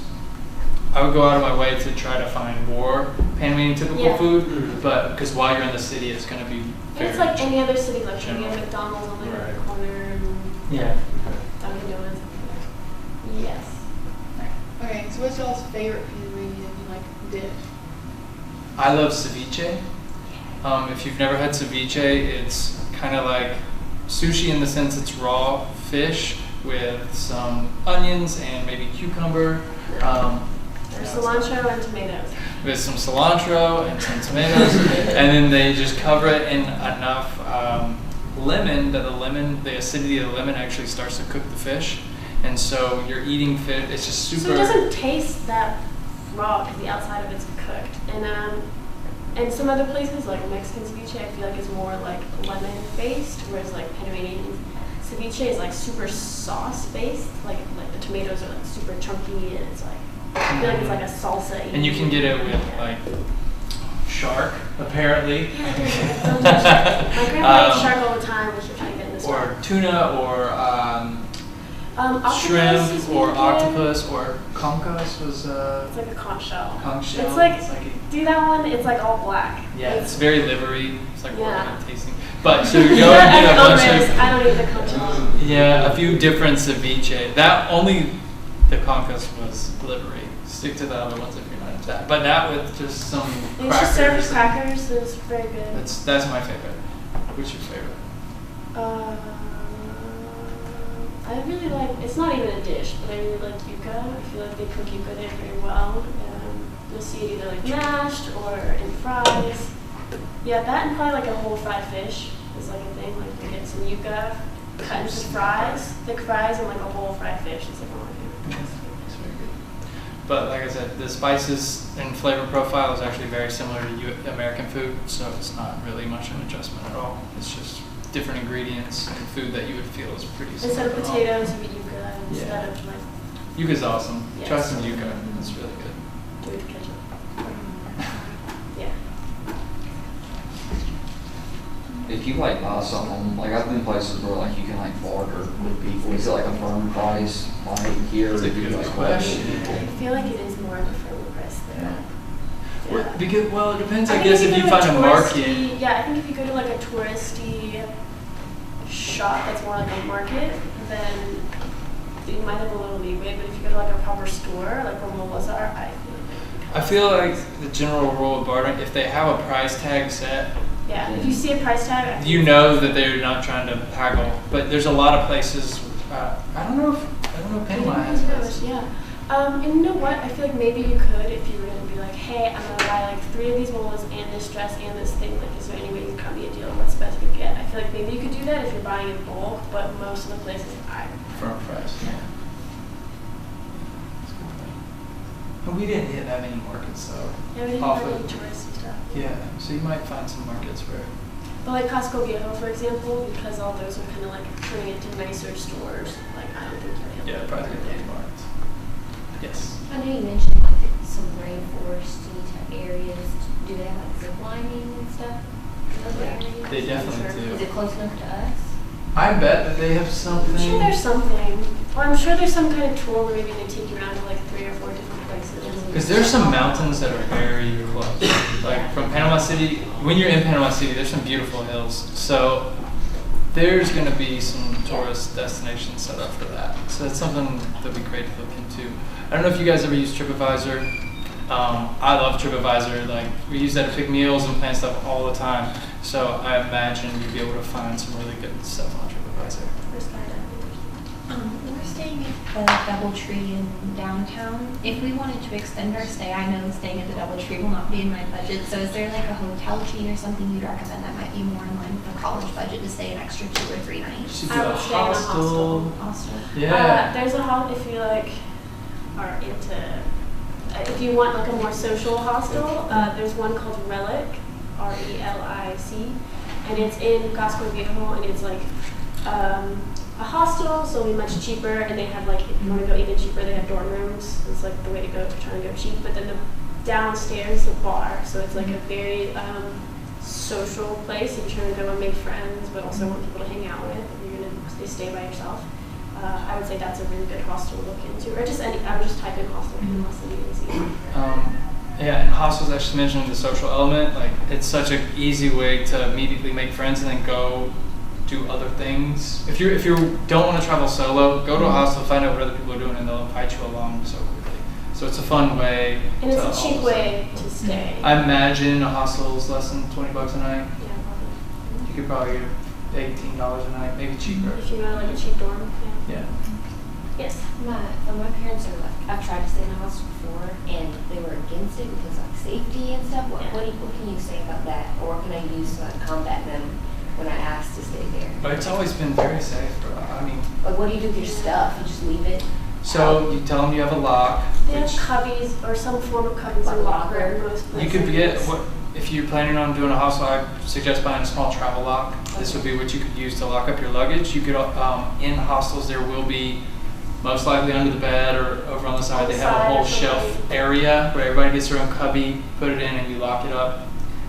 I would go out of my way to try to find more Panamanian typical food, but because while you're in the city, it's going to be. And it's like any other city, like you general. have McDonald's on the Right. corner and Yeah. Dunkin' Donuts. Yes. Okay, so what's y'all's favorite Panamanian, like, dish? I love ceviche. If you've never had ceviche, it's kind of like sushi in the sense it's raw fish with some onions and maybe cucumber. There's cilantro and tomatoes. With some cilantro and some tomatoes, and then they just cover it in enough lemon that the acidity of the lemon actually starts to cook the fish, and so you're eating fish. It's just super. So it doesn't taste that raw because the outside of it's cooked. And some other places like Mexican ceviche, I feel like is more like lemon based, whereas like Panamanian ceviche is like super sauce based. Like the tomatoes are like super chunky, and it's like I feel like it's like a salsa. And you can get it with like shark, apparently. My grandma eats shark all the time. We should try to get in this or one. tuna, or Octopus is shrimp, really or good. octopus, or concus was It's like a conch shell. conch shell. It's like, a- do that one, it's like all black. yeah, it's very livery. It's like Yeah. organic tasting. But so you go I and get a bunch I don't eat the conch shell. yeah, a few different ceviche. That only the concus was livery. Stick to the other ones if you're not into that. But that with just some And it's just served with crackers. crackers, it's very good. That's my favorite. What's your favorite? I really like, it's not even a dish, but I really like yuca. I feel like they cook yuca there very well. You'll see it either like mashed or in fries. Yeah, that and probably like a whole fried fish is like a thing. Like you get some yuca, cut into fries, thick fries, and like a whole fried fish. It's like one of my favorite things. That's very good. But like I said, the spices and flavor profile is actually very similar to American food, so it's not really much of an adjustment at all. It's just different ingredients and food that you would feel is pretty similar. Instead of potatoes, you get yuca. Instead of like. Yuca's awesome. Yes. Try some yuca. It's really good. Do it with ketchup. Yeah. If you like buy something, like I've been places where like you can like barter with people. Is it like a firm price like here? That's a Do you, good like, question. barter with people? I feel like it is more of a firm price there. Well, because, well, it depends, I think guess, if go you to find a market. touristy- Yeah, I think if you go to like a touristy shop that's more like a market, then you might have a little leeway. But if you go to like a proper store, like where molas are, I feel like the general rule of bartering, if they have a price tag set, yeah, if you see a price tag, I think you know that they're not trying to haggle. But there's a lot of places. I don't know if Panama has this. Yeah. And you know what? I feel like maybe you could if you were going to be like, hey, I'm going to buy like 3 of these molas and this dress and this thing. Like, is there any way you can cut me a deal? What's best you get? I feel like maybe you could do that if you're buying in bulk, but most of the places Firm price. Yeah. And we didn't hit that many markets though. Yeah, we didn't Off have of- any touristy stuff. Yeah, so you might find some markets where. But like Casco Viejo, for example, because all those are kind of like turning into nicer stores, like I don't think you're Yeah, able probably to get those markets. Yes. I know you mentioned like some rainforesty type areas. Do they have like zip lining and stuff in those areas? They definitely do. Is it close enough to us? I bet that they have something. I'm sure there's something. Or I'm sure there's some kind of tour where maybe they take you around to like 3 or 4 different places. Because there's some mountains that are very close. Like from Panama City, when you're in Panama City, there's some beautiful hills. So there's going to be some tourist destinations set up for that. So that's something that would be great to look into. I don't know if you guys ever use TripAdvisor. I love TripAdvisor. Like we use that to pick meals and plan stuff all the time. So I imagine you'd be able to find some really good stuff on TripAdvisor. We're staying at the DoubleTree in downtown. If we wanted to extend our stay, I know staying at the DoubleTree will not be in my budget. So is there like a hotel chain or something you'd recommend that might be more in line with a college budget to stay an extra 2 or 3 nights? Should I do would a stay in a hostel. Hostel. Yeah. There's a hostel if you like are into. If you want like a more social hostel, there's one called Relic, RELIC, and it's in Casco Viejo, and it's like a hostel, so it'll be much cheaper. And they have like, if you want to go even cheaper, they have dorm rooms. It's like the way to go if you're trying to go cheap. But then the downstairs is a bar, so it's like a very social place. If you're trying to go and make friends, but also want people to hang out with. If you're gonna stay by yourself. I would say that's a really good hostel to look into, or just any. I would just type in hostel in Austin and see. Yeah, and hostels, I just mentioned the social element. Like, it's such an easy way to immediately make friends and then go do other things. If you don't want to travel solo, go to a hostel, find out what other people are doing, and they'll invite you along so quickly. So it's a fun way. And it's to a cheap also- way to stay. I imagine a hostel is less than $20 a night. Yeah, probably. You could probably get $18 a night, maybe cheaper. If you go to like a cheap dorm. Yeah. Yeah. Yes. My parents are like, I've tried to stay in a hostel before, and they were against it because like safety and stuff. What can you say about that, or what can I use to like combat them when I ask to stay there? But it's always been very safe, bro. I mean, Like, what do you do with your stuff? You just leave it? so you tell them you have a lock, They have which cubbies or some form of cubbies Like or a locker locker. in most you places. could get. If you're planning on doing a hostel, I suggest buying a small travel lock. This would be what you could use to lock up your luggage. You could, in hostels, there will be most likely under the bed or over on the side. They have a whole shelf area where everybody gets their own cubby, put it in, and you lock it up.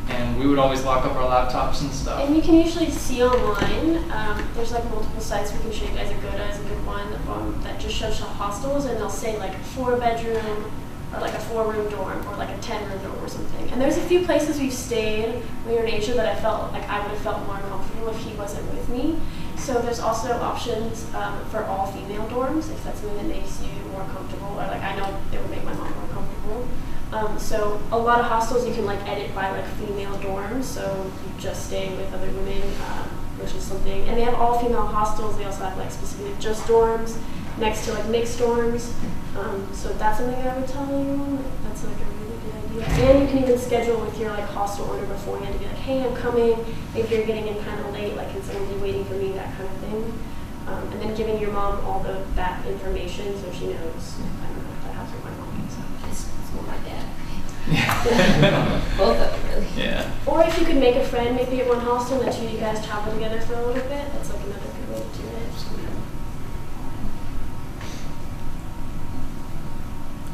And we would always lock up our laptops and stuff. And you can usually see online, there's like multiple sites we can show you guys. Agoda is a good one that just shows hostels, and they'll say like 4-bedroom or like a 4-room dorm or like a 10-room dorm or something. And there's a few places we've stayed when we were in Asia that I felt like I would have felt more comfortable if he wasn't with me. So there's also options for all female dorms if that's something that makes you more comfortable, or like I know it would make my mom more comfortable. So a lot of hostels you can like edit by like female dorms, so you just stay with other women, which is something. And they have all female hostels. They also have like specifically just dorms next to like mixed dorms. So that's something I would tell you. That's like a really good idea. And you can even schedule with your like hostel owner beforehand to be like, hey, I'm coming. Maybe you're getting in kind of late, like can someone be waiting for me, that kind of thing. And then giving your mom all that information so she knows. I don't know if that happens with my mom. So. Both of them, really. Yeah. Or if you could make a friend maybe at one hostel and that you guys travel together for a little bit, that's like another good way to do it.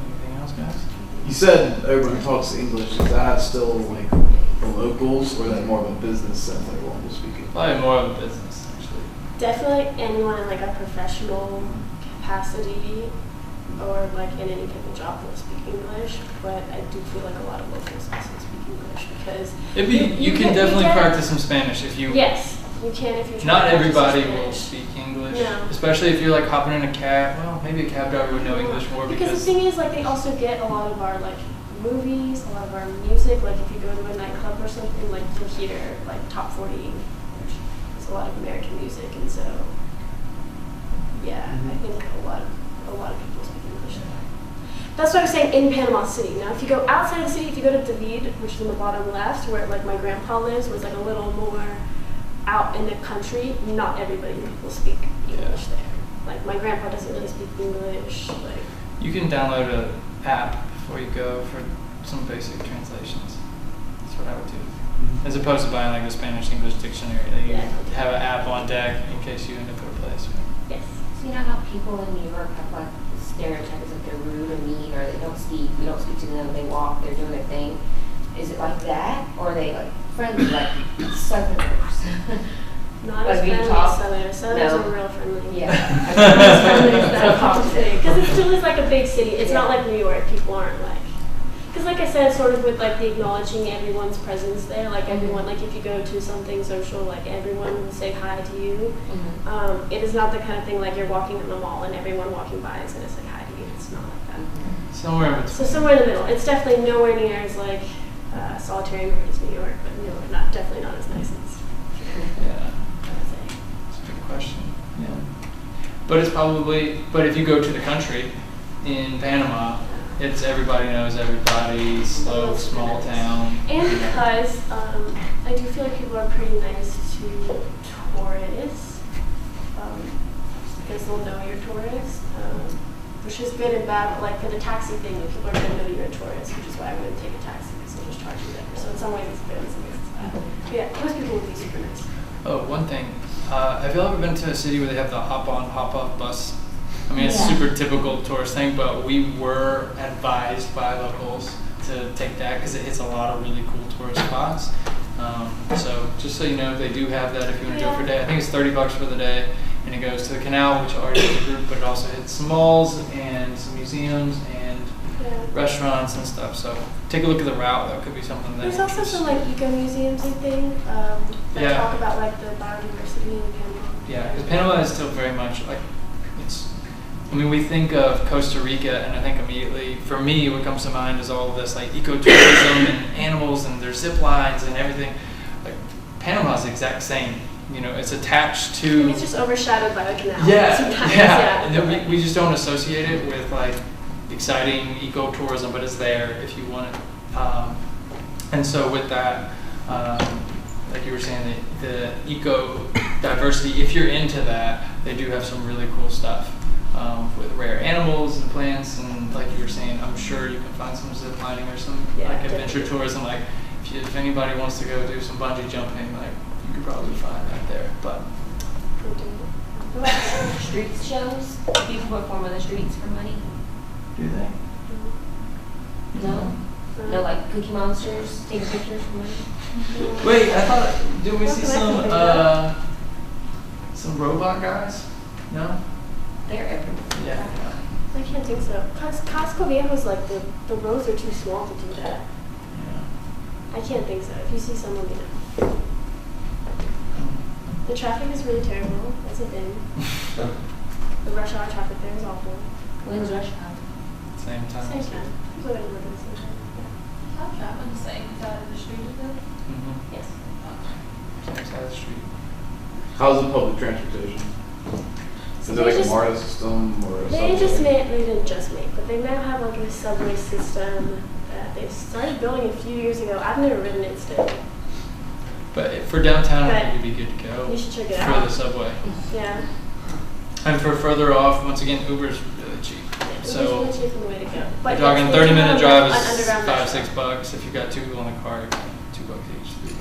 Anything else, guys? You said everyone talks English. Is that still like the locals, or is that more of a business sense that everyone will speak it? Probably more of a business, actually. Definitely anyone in like a professional capacity or like in any type of job will speak English, but I do feel like a lot of locals also speak English because You can definitely practice some Spanish if you. Yes, you can if you try Not to practice everybody Spanish. will speak English, No. especially if you're like hopping in a cab. Well, maybe a cab driver would know English more Because the because. thing is, like, they also get a lot of our like movies, a lot of our music. Like, if you go to a nightclub or something, like you'll hear like top 40 English. There's a lot of American music, and so yeah, I think a lot of people speak English. That's what I was saying in Panama City. Now, if you go outside the city, if you go to Debit, which is in the bottom left, where like my grandpa lives, was like a little more out in the country. Not everybody will speak English there. Like my grandpa doesn't really speak English. Like You can download an app before you go for some basic translations. That's what I would do. As opposed to buying like a Spanish-English dictionary. Like, you have an app on deck in case you end up at a place. yes. So you know how people in New York have like the stereotype is like they're rude or mean or they don't speak, we don't speak to them, they walk, they're doing their thing. Is it like that? Or are they like friendly, like Southerners? Not Like, as we friendly talk- as Southerners. Southerners No. are real friendly. Yeah. Because it still is like a big city. It's not like New York. People aren't like. Because like I said, sort of with like the acknowledging everyone's presence there, like everyone, like if you go to something social, like everyone will say hi to you. It is not the kind of thing like you're walking in the mall and everyone walking by is going to say hi to you. It's not like that. Somewhere in between. So somewhere in the middle. It's definitely nowhere near as like solitary and rude as New York, but definitely not as nice as. Yeah. It's a good question. Yeah. But it's probably, but if you go to the country in Panama, it's everybody knows everybody, slow, small town. And because I do feel like people are pretty nice to tourists, because they'll know you're tourists, which is good and bad. But like for the taxi thing, people are going to know you're a tourist, which is why I wouldn't take a taxi because they'll just charge you there. So in some ways it's good, in some ways it's bad. But yeah, most people would be super nice. Oh, one thing. Have you ever been to a city where they have the hop-on, hop-off bus? I mean, it's Yeah. a super typical tourist thing, but we were advised by locals to take that because it hits a lot of really cool tourist spots. So just so you know, they do have that if you want to do it for a day. I think it's $30 for the day, and it goes to the canal, which already has a group, but it also hits some malls and some museums and restaurants and stuff. So take a look at the route. That could be something that There's also some like eco museums and things that talk about like the biodiversity in Panama. Yeah, because Panama is still very much like it's. I mean, we think of Costa Rica, and I think immediately, for me, what comes to mind is all of this like ecotourism and animals and their zip lines and everything. Like Panama's the exact same. You know, it's attached to. It's just overshadowed by the canal. Yeah, sometimes, yeah. And then we just don't associate it with like exciting ecotourism, but it's there if you want it. And so with that, like you were saying, the eco diversity, if you're into that, they do have some really cool stuff with rare animals and plants, and like you were saying, I'm sure you can find some zip lining or some like adventure tourism. Like if anybody wants to go do some bungee jumping, like you could probably find that there. But What about street shows? People perform on the streets for money? do they? No? No, like Cookie Monsters taking pictures for money? Wait, I thought, did we see What can I some robot guys? No? They're everywhere. Yeah. I can't think so. Casco Viejo is like the roads are too small to do that. I can't think so. If you see someone, you know. The traffic is really terrible. That's a thing. The rush hour traffic there is awful. When's rush hour? Same time. Same time. People that live in the same time. I'm driving the same side of the street as them. Mm-hmm. Yes. Same side of the street. How's the public transportation? Is it like a MARTA system or a They subway? didn't just make, but they now have like a subway system that they started building a few years ago. I've never ridden it still. But for downtown, I But think you'd be good to go. you should check it for out. the subway. Yeah. And for further off, once again, Uber's really cheap. Yes. So It's usually the way to go. you're But talking yes, 30-minute they do drive have is an underground $5, metro. $6. If you've got 2 people in the car, you're paying $2 each, $3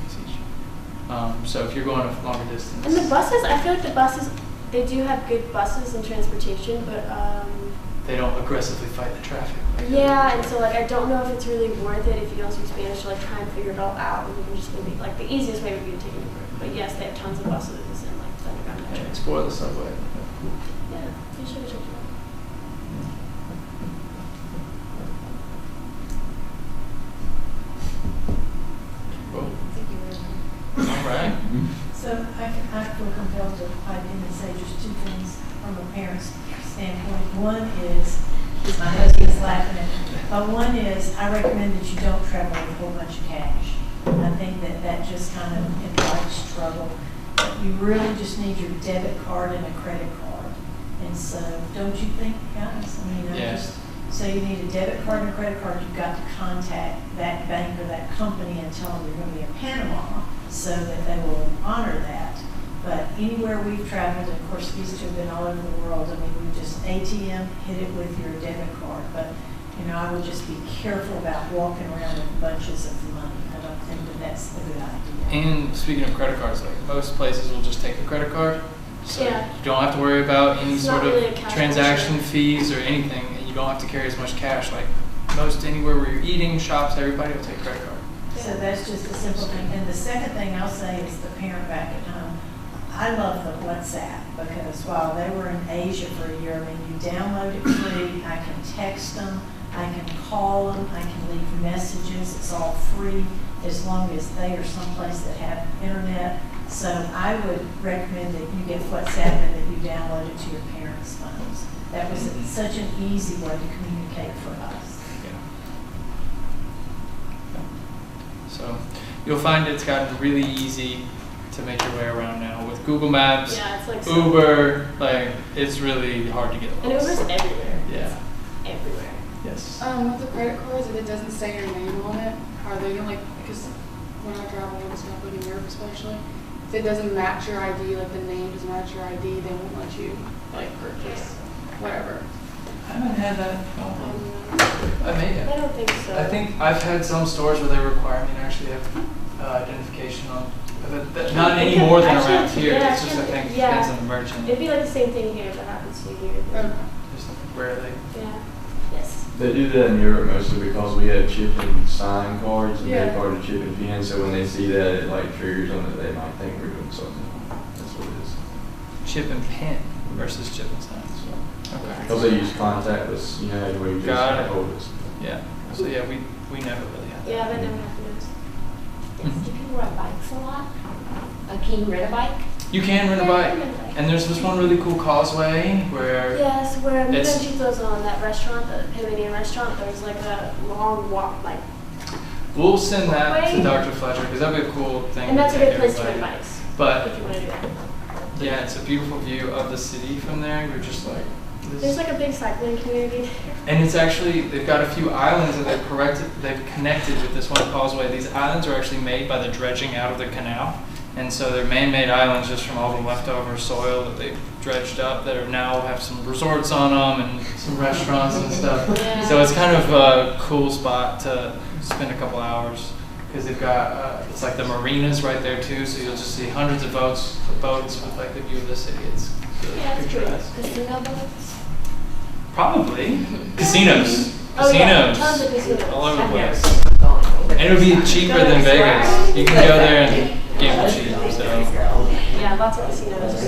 each. So if you're going a longer distance. And the buses, I feel like the buses, they do have good buses and transportation, but they don't aggressively fight the traffic. Like yeah, and so like I don't know if it's really worth it if you don't speak Spanish to like try and figure it all out. And you can just maybe like the easiest way would be to take an Uber. But yes, they have tons of buses and like the underground and metro. explore the subway. Yeah, you should check it out. Cool. All right. So I feel compelled to pipe in and say just 2 things from a parent's standpoint. One is my husband's laughing at me, but one is I recommend that you don't travel with a whole bunch of cash. I think that just kind of invites trouble. You really just need your debit card and a credit card. And so, don't you think, guys? I mean, just so you need a debit card and a credit card. You've got to contact that bank or that company and tell them you're going to be in Panama, so that they will honor that. But anywhere we've traveled, and of course these 2 have been all over the world, I mean, we just ATM, hit it with your debit card. But, you know, I would just be careful about walking around with bunches of money. I don't think that that's a good idea. And speaking of credit cards, like most places will just take a credit card. So Yeah. you don't have to worry about any It's sort not really a of cash transaction culture. fees or anything. And you don't have to carry as much cash. Like most anywhere where you're eating, shops, everybody will take a credit card. So that's just a simple thing. And the second thing I'll say is the parent back at home. I love the WhatsApp because while they were in Asia for a year, I mean, you download it free. I can text them. I can call them. I can leave messages. It's all free as long as they are someplace that have internet. So I would recommend that you get WhatsApp and that you download it to your parents' phones. That was such an easy way to communicate for us. So you'll find it's gotten really easy to make your way around now with Google Maps, Yeah, it's like Uber. Like it's really hard to get And lost. Uber's everywhere. Yeah. Everywhere. Yes. With the credit cards, if it doesn't say your name on it, are they gonna because when I travel and stuff, like in Europe especially, if it doesn't match your ID, like the name doesn't match your ID, they won't let you like purchase whatever. I haven't had that problem. I may I have. don't think so. I think I've had some stores where they require me to actually have identification on. But not any more than Actually, around here. yeah, It's just I think yeah. depends on the merchant. It'd be like the same thing here if that happens to you here. Okay. Just rarely. Yeah. Yes. They do that in Europe mostly because we have chip and sign cards and Yeah. they card a chip and pin, so when they see that, it like triggers them that they might think we're doing something. That's what it is. Chip and pin versus chip and sign. Okay. Because they use contactless, you know, where you just Got it. hold this. Yeah. So yeah, we never really had that. Yeah, that never happens. Do people ride bikes a lot? Can you rent a bike? You can rent a Yeah, bike. you can rent a bike. And there's this one really cool causeway where Yes, where It's- Miranchitos on that restaurant, the Panamanian restaurant, there's like a long walk, like, we'll send that to Way. Dr. Fletcher because that'd be a cool thing. and that's a to take good place to everybody. rent bikes But if you want to do that. yeah, it's a beautiful view of the city from there. You're just like this. There's like a big cycling community there. And it's actually, they've got a few islands that they've connected with this one causeway. These islands are actually made by the dredging out of the canal. And so they're man-made islands just from all the leftover soil that they've dredged up that are now have some resorts on them and some restaurants and stuff. Yeah. So it's kind of a cool spot to spend a couple hours because they've got, it's like the marinas right there too. So you'll just see hundreds of boats with like the view of the city. It's really Yeah, it's pretty. picturesque. Casino boats? Probably. Casinos. Oh, yeah, Casinos. tons of casinos. All over the I've never place. seen them going. And it'll be cheaper than Vegas. You can go there and gamble cheap. So Yeah, lots of casinos.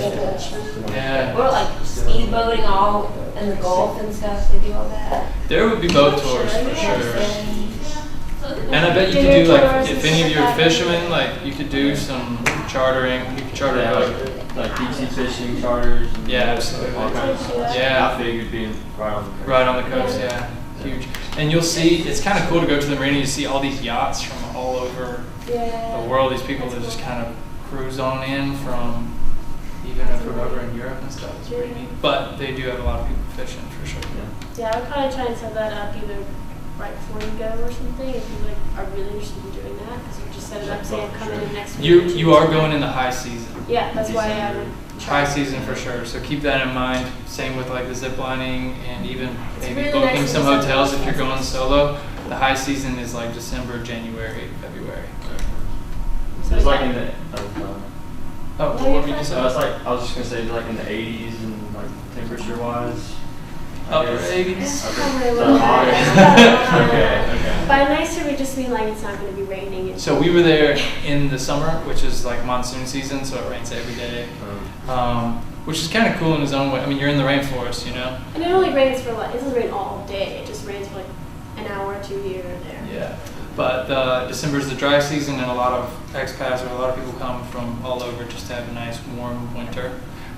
yeah, Or like speedboating all in the Gulf and stuff, they do all that. there would be boat tours for sure. And I bet you could Dinner do like tours if and any of you stuff are like that. fishermen, like you could do some chartering. You could charter a boat. Like deep sea fishing charters. And Yeah, absolutely. all kinds of stuff. Yeah. I figured being right on the coast. Right on the coast, yeah, huge. And you'll see, it's kind of cool to go to the marina. You see all these yachts from all over Yeah. the world. These people that just kind of cruise on in from even if we're over in Europe and stuff. It's pretty neat. But they do have a lot of people fishing for sure. Yeah, I would probably try and set that up either right before you go or something if you like are really interested in doing that because you just set it up, say I'm coming in next week. You are going in the high season. Yeah, that's why I would high season for sure. So keep that in mind. Same with like the zip lining and even It's maybe really booking nice some in hotels if December. you're going solo. The high season is like December, January, February. So It's like yeah. in the, Oh, No, what were you're you fine. so it's saying? like, I was just gonna say, it's like in the 80s and like temperature wise. Upper 80s. It's Okay. probably a So little hot. bit. Okay. By nicer, we just mean like it's not going to be raining. And So we were there in the summer, which is like monsoon season, so it rains every day, which is kind of cool in its own way. I mean, you're in the rainforest, you know? And it only rains for like, it doesn't rain all day. It just rains for like an hour or two here and there. Yeah. But December is the dry season, and a lot of expats or a lot of people come from all over just to have a nice warm winter.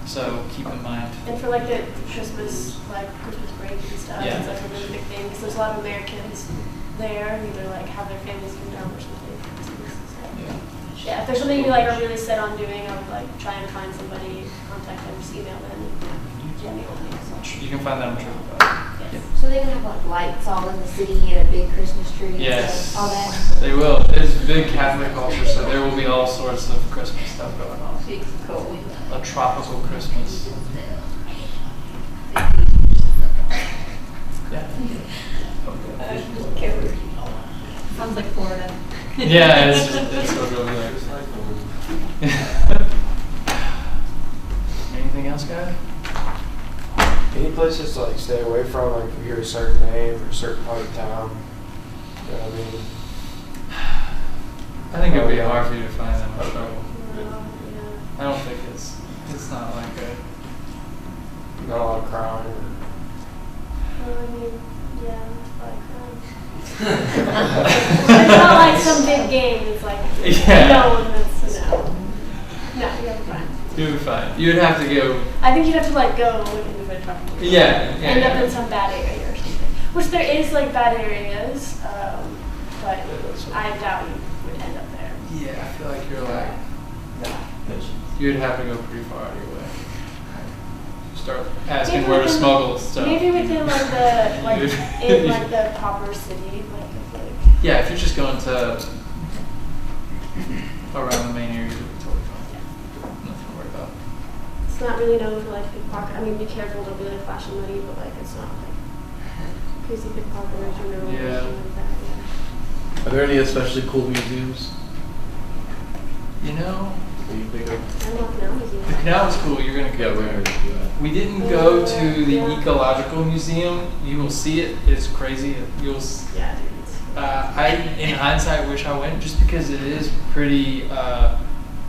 So keep in mind. And for like the Christmas break and stuff, Yeah. it's like a really big thing because there's a lot of Americans there who either like have their families come down or something. So, Yeah. yeah, if there's something you like are really set on doing, I would like try and find somebody, contact them, just email them. Yeah, You can find that on TripAdvisor. yes. So they're gonna have like lights all in the city and a big Christmas tree and Yes, stuff, all that? they will. It's big Catholic culture, so there will be all sorts of Christmas stuff going on. A tropical Christmas. Yeah. Sounds like Florida. Yeah, it's what it'll be like. Anything else, guys? Any places to like stay away from, like if you hear a certain name or a certain part of town? You know what I mean? I think it'd be hard for you to find that much trouble. Yeah. I don't think it's not like a. Not a lot of crime. Well, I mean, yeah, like it's not like some big game. It's like Yeah. no one that's no, you're fine. You'd be fine. You'd have to go. I think you'd have to like go into the truck. Yeah. End up in some bad area or something. Which there is like bad areas, but I doubt you would end up there. Yeah, I feel like you're like. You'd have to go pretty far out of your way. Start asking Maybe where to within- smuggle stuff. Maybe within like the like You'd- in like the proper city, like Yeah, if you're just going to around the main area, you'll be totally fine. Nothing to worry about. it's not really known for like pickpocket. I mean, be careful, don't be like flashing money, but like it's not like crazy pickpocketers, you know, Yeah. anything like that. Yeah. Are there any especially cool museums You know, that you think of? Panama Canal Museum. the canal is cool. You're gonna Yeah, go we're there. going to do that. We didn't go to the Yeah. Ecological Museum. You will see it. It's crazy. You'll. Yeah, dude. It's, I, in hindsight, wish I went just because it is pretty. I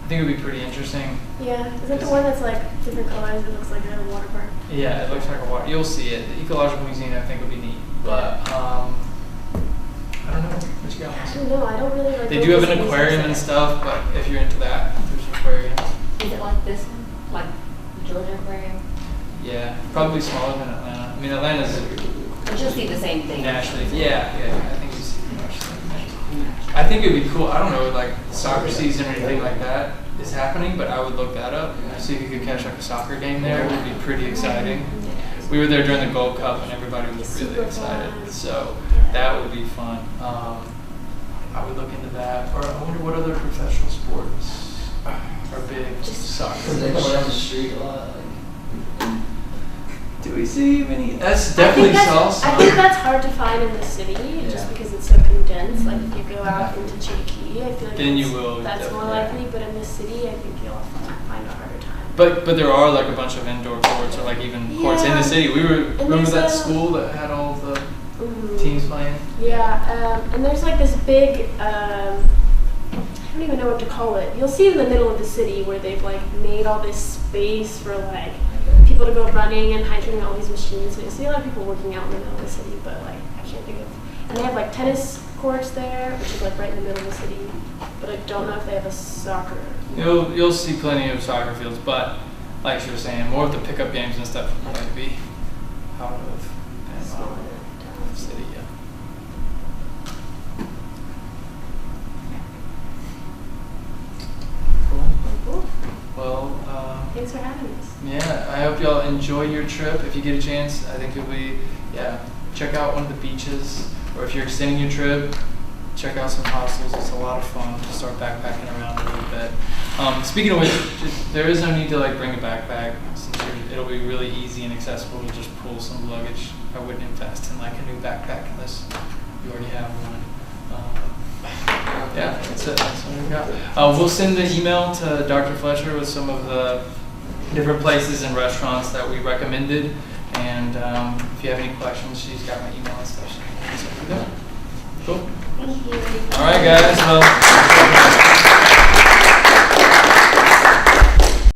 think it would be pretty interesting. yeah, is that the one that's like different colors? It looks like a water park. Yeah, it looks like a water. You'll see it. The Ecological Museum, I think, would be neat. But I don't know. What you got? I don't know. I don't really like. They do have an aquarium and stuff, but if you're into that, there's an aquarium. Is it like this one? Like Georgia Aquarium? Yeah, probably smaller than Atlanta. I mean, Atlanta's But you'll see the same thing. nationally. Yeah. I think you see pretty much the same thing. I think it'd be cool. I don't know, like soccer season or anything like that is happening, but I would look that up. See if you could catch like a soccer game there. It would be pretty exciting. We were there during the Gold Cup, and everybody was really Super excited. fun. So that would be fun. I would look into that. Or I wonder what other professional sports are big. Soccer. They go down the street a lot. Do we see many? That's I think definitely sauce. I think that's hard to find in the city, just Yeah. because it's so condensed. Like if you go out into Chiriquí, I feel like Then you that's- will, That's more definitely. likely, but in the city, I think you'll find a harder time. But there are like a bunch of indoor courts or like even courts in Yeah. the city. We were And remember that there's school that had all the Mhm. teams playing. Yeah, and there's like this big, I don't even know what to call it. You'll see it in the middle of the city where they've like made all this space for like people to go running and hiking, all these machines. So you see a lot of people working out in the middle of the city, but like I can't think of. And they have like tennis courts there, which is like right in the middle of the city. But I don't know if they have a soccer. You'll see plenty of soccer fields, but like she was saying, more of the pickup games and stuff will probably be out of Panama City. Yeah. Cool. Well, Thanks for having us. yeah, I hope y'all enjoy your trip. If you get a chance, I think you'll be, check out one of the beaches, or if you're extending your trip, check out some hostels. It's a lot of fun to start backpacking around a little bit. Speaking of which, there is no need to like bring a backpack. Since it'll be really easy and accessible to just pull some luggage. I wouldn't invest in like a new backpack unless you already have one. Yeah, that's it. That's what we got. We'll send the email to Dr. Fletcher with some of the different places and restaurants that we recommended. And if you have any questions, she's got my email and stuff. So cool. Thank you. All right, guys. Well.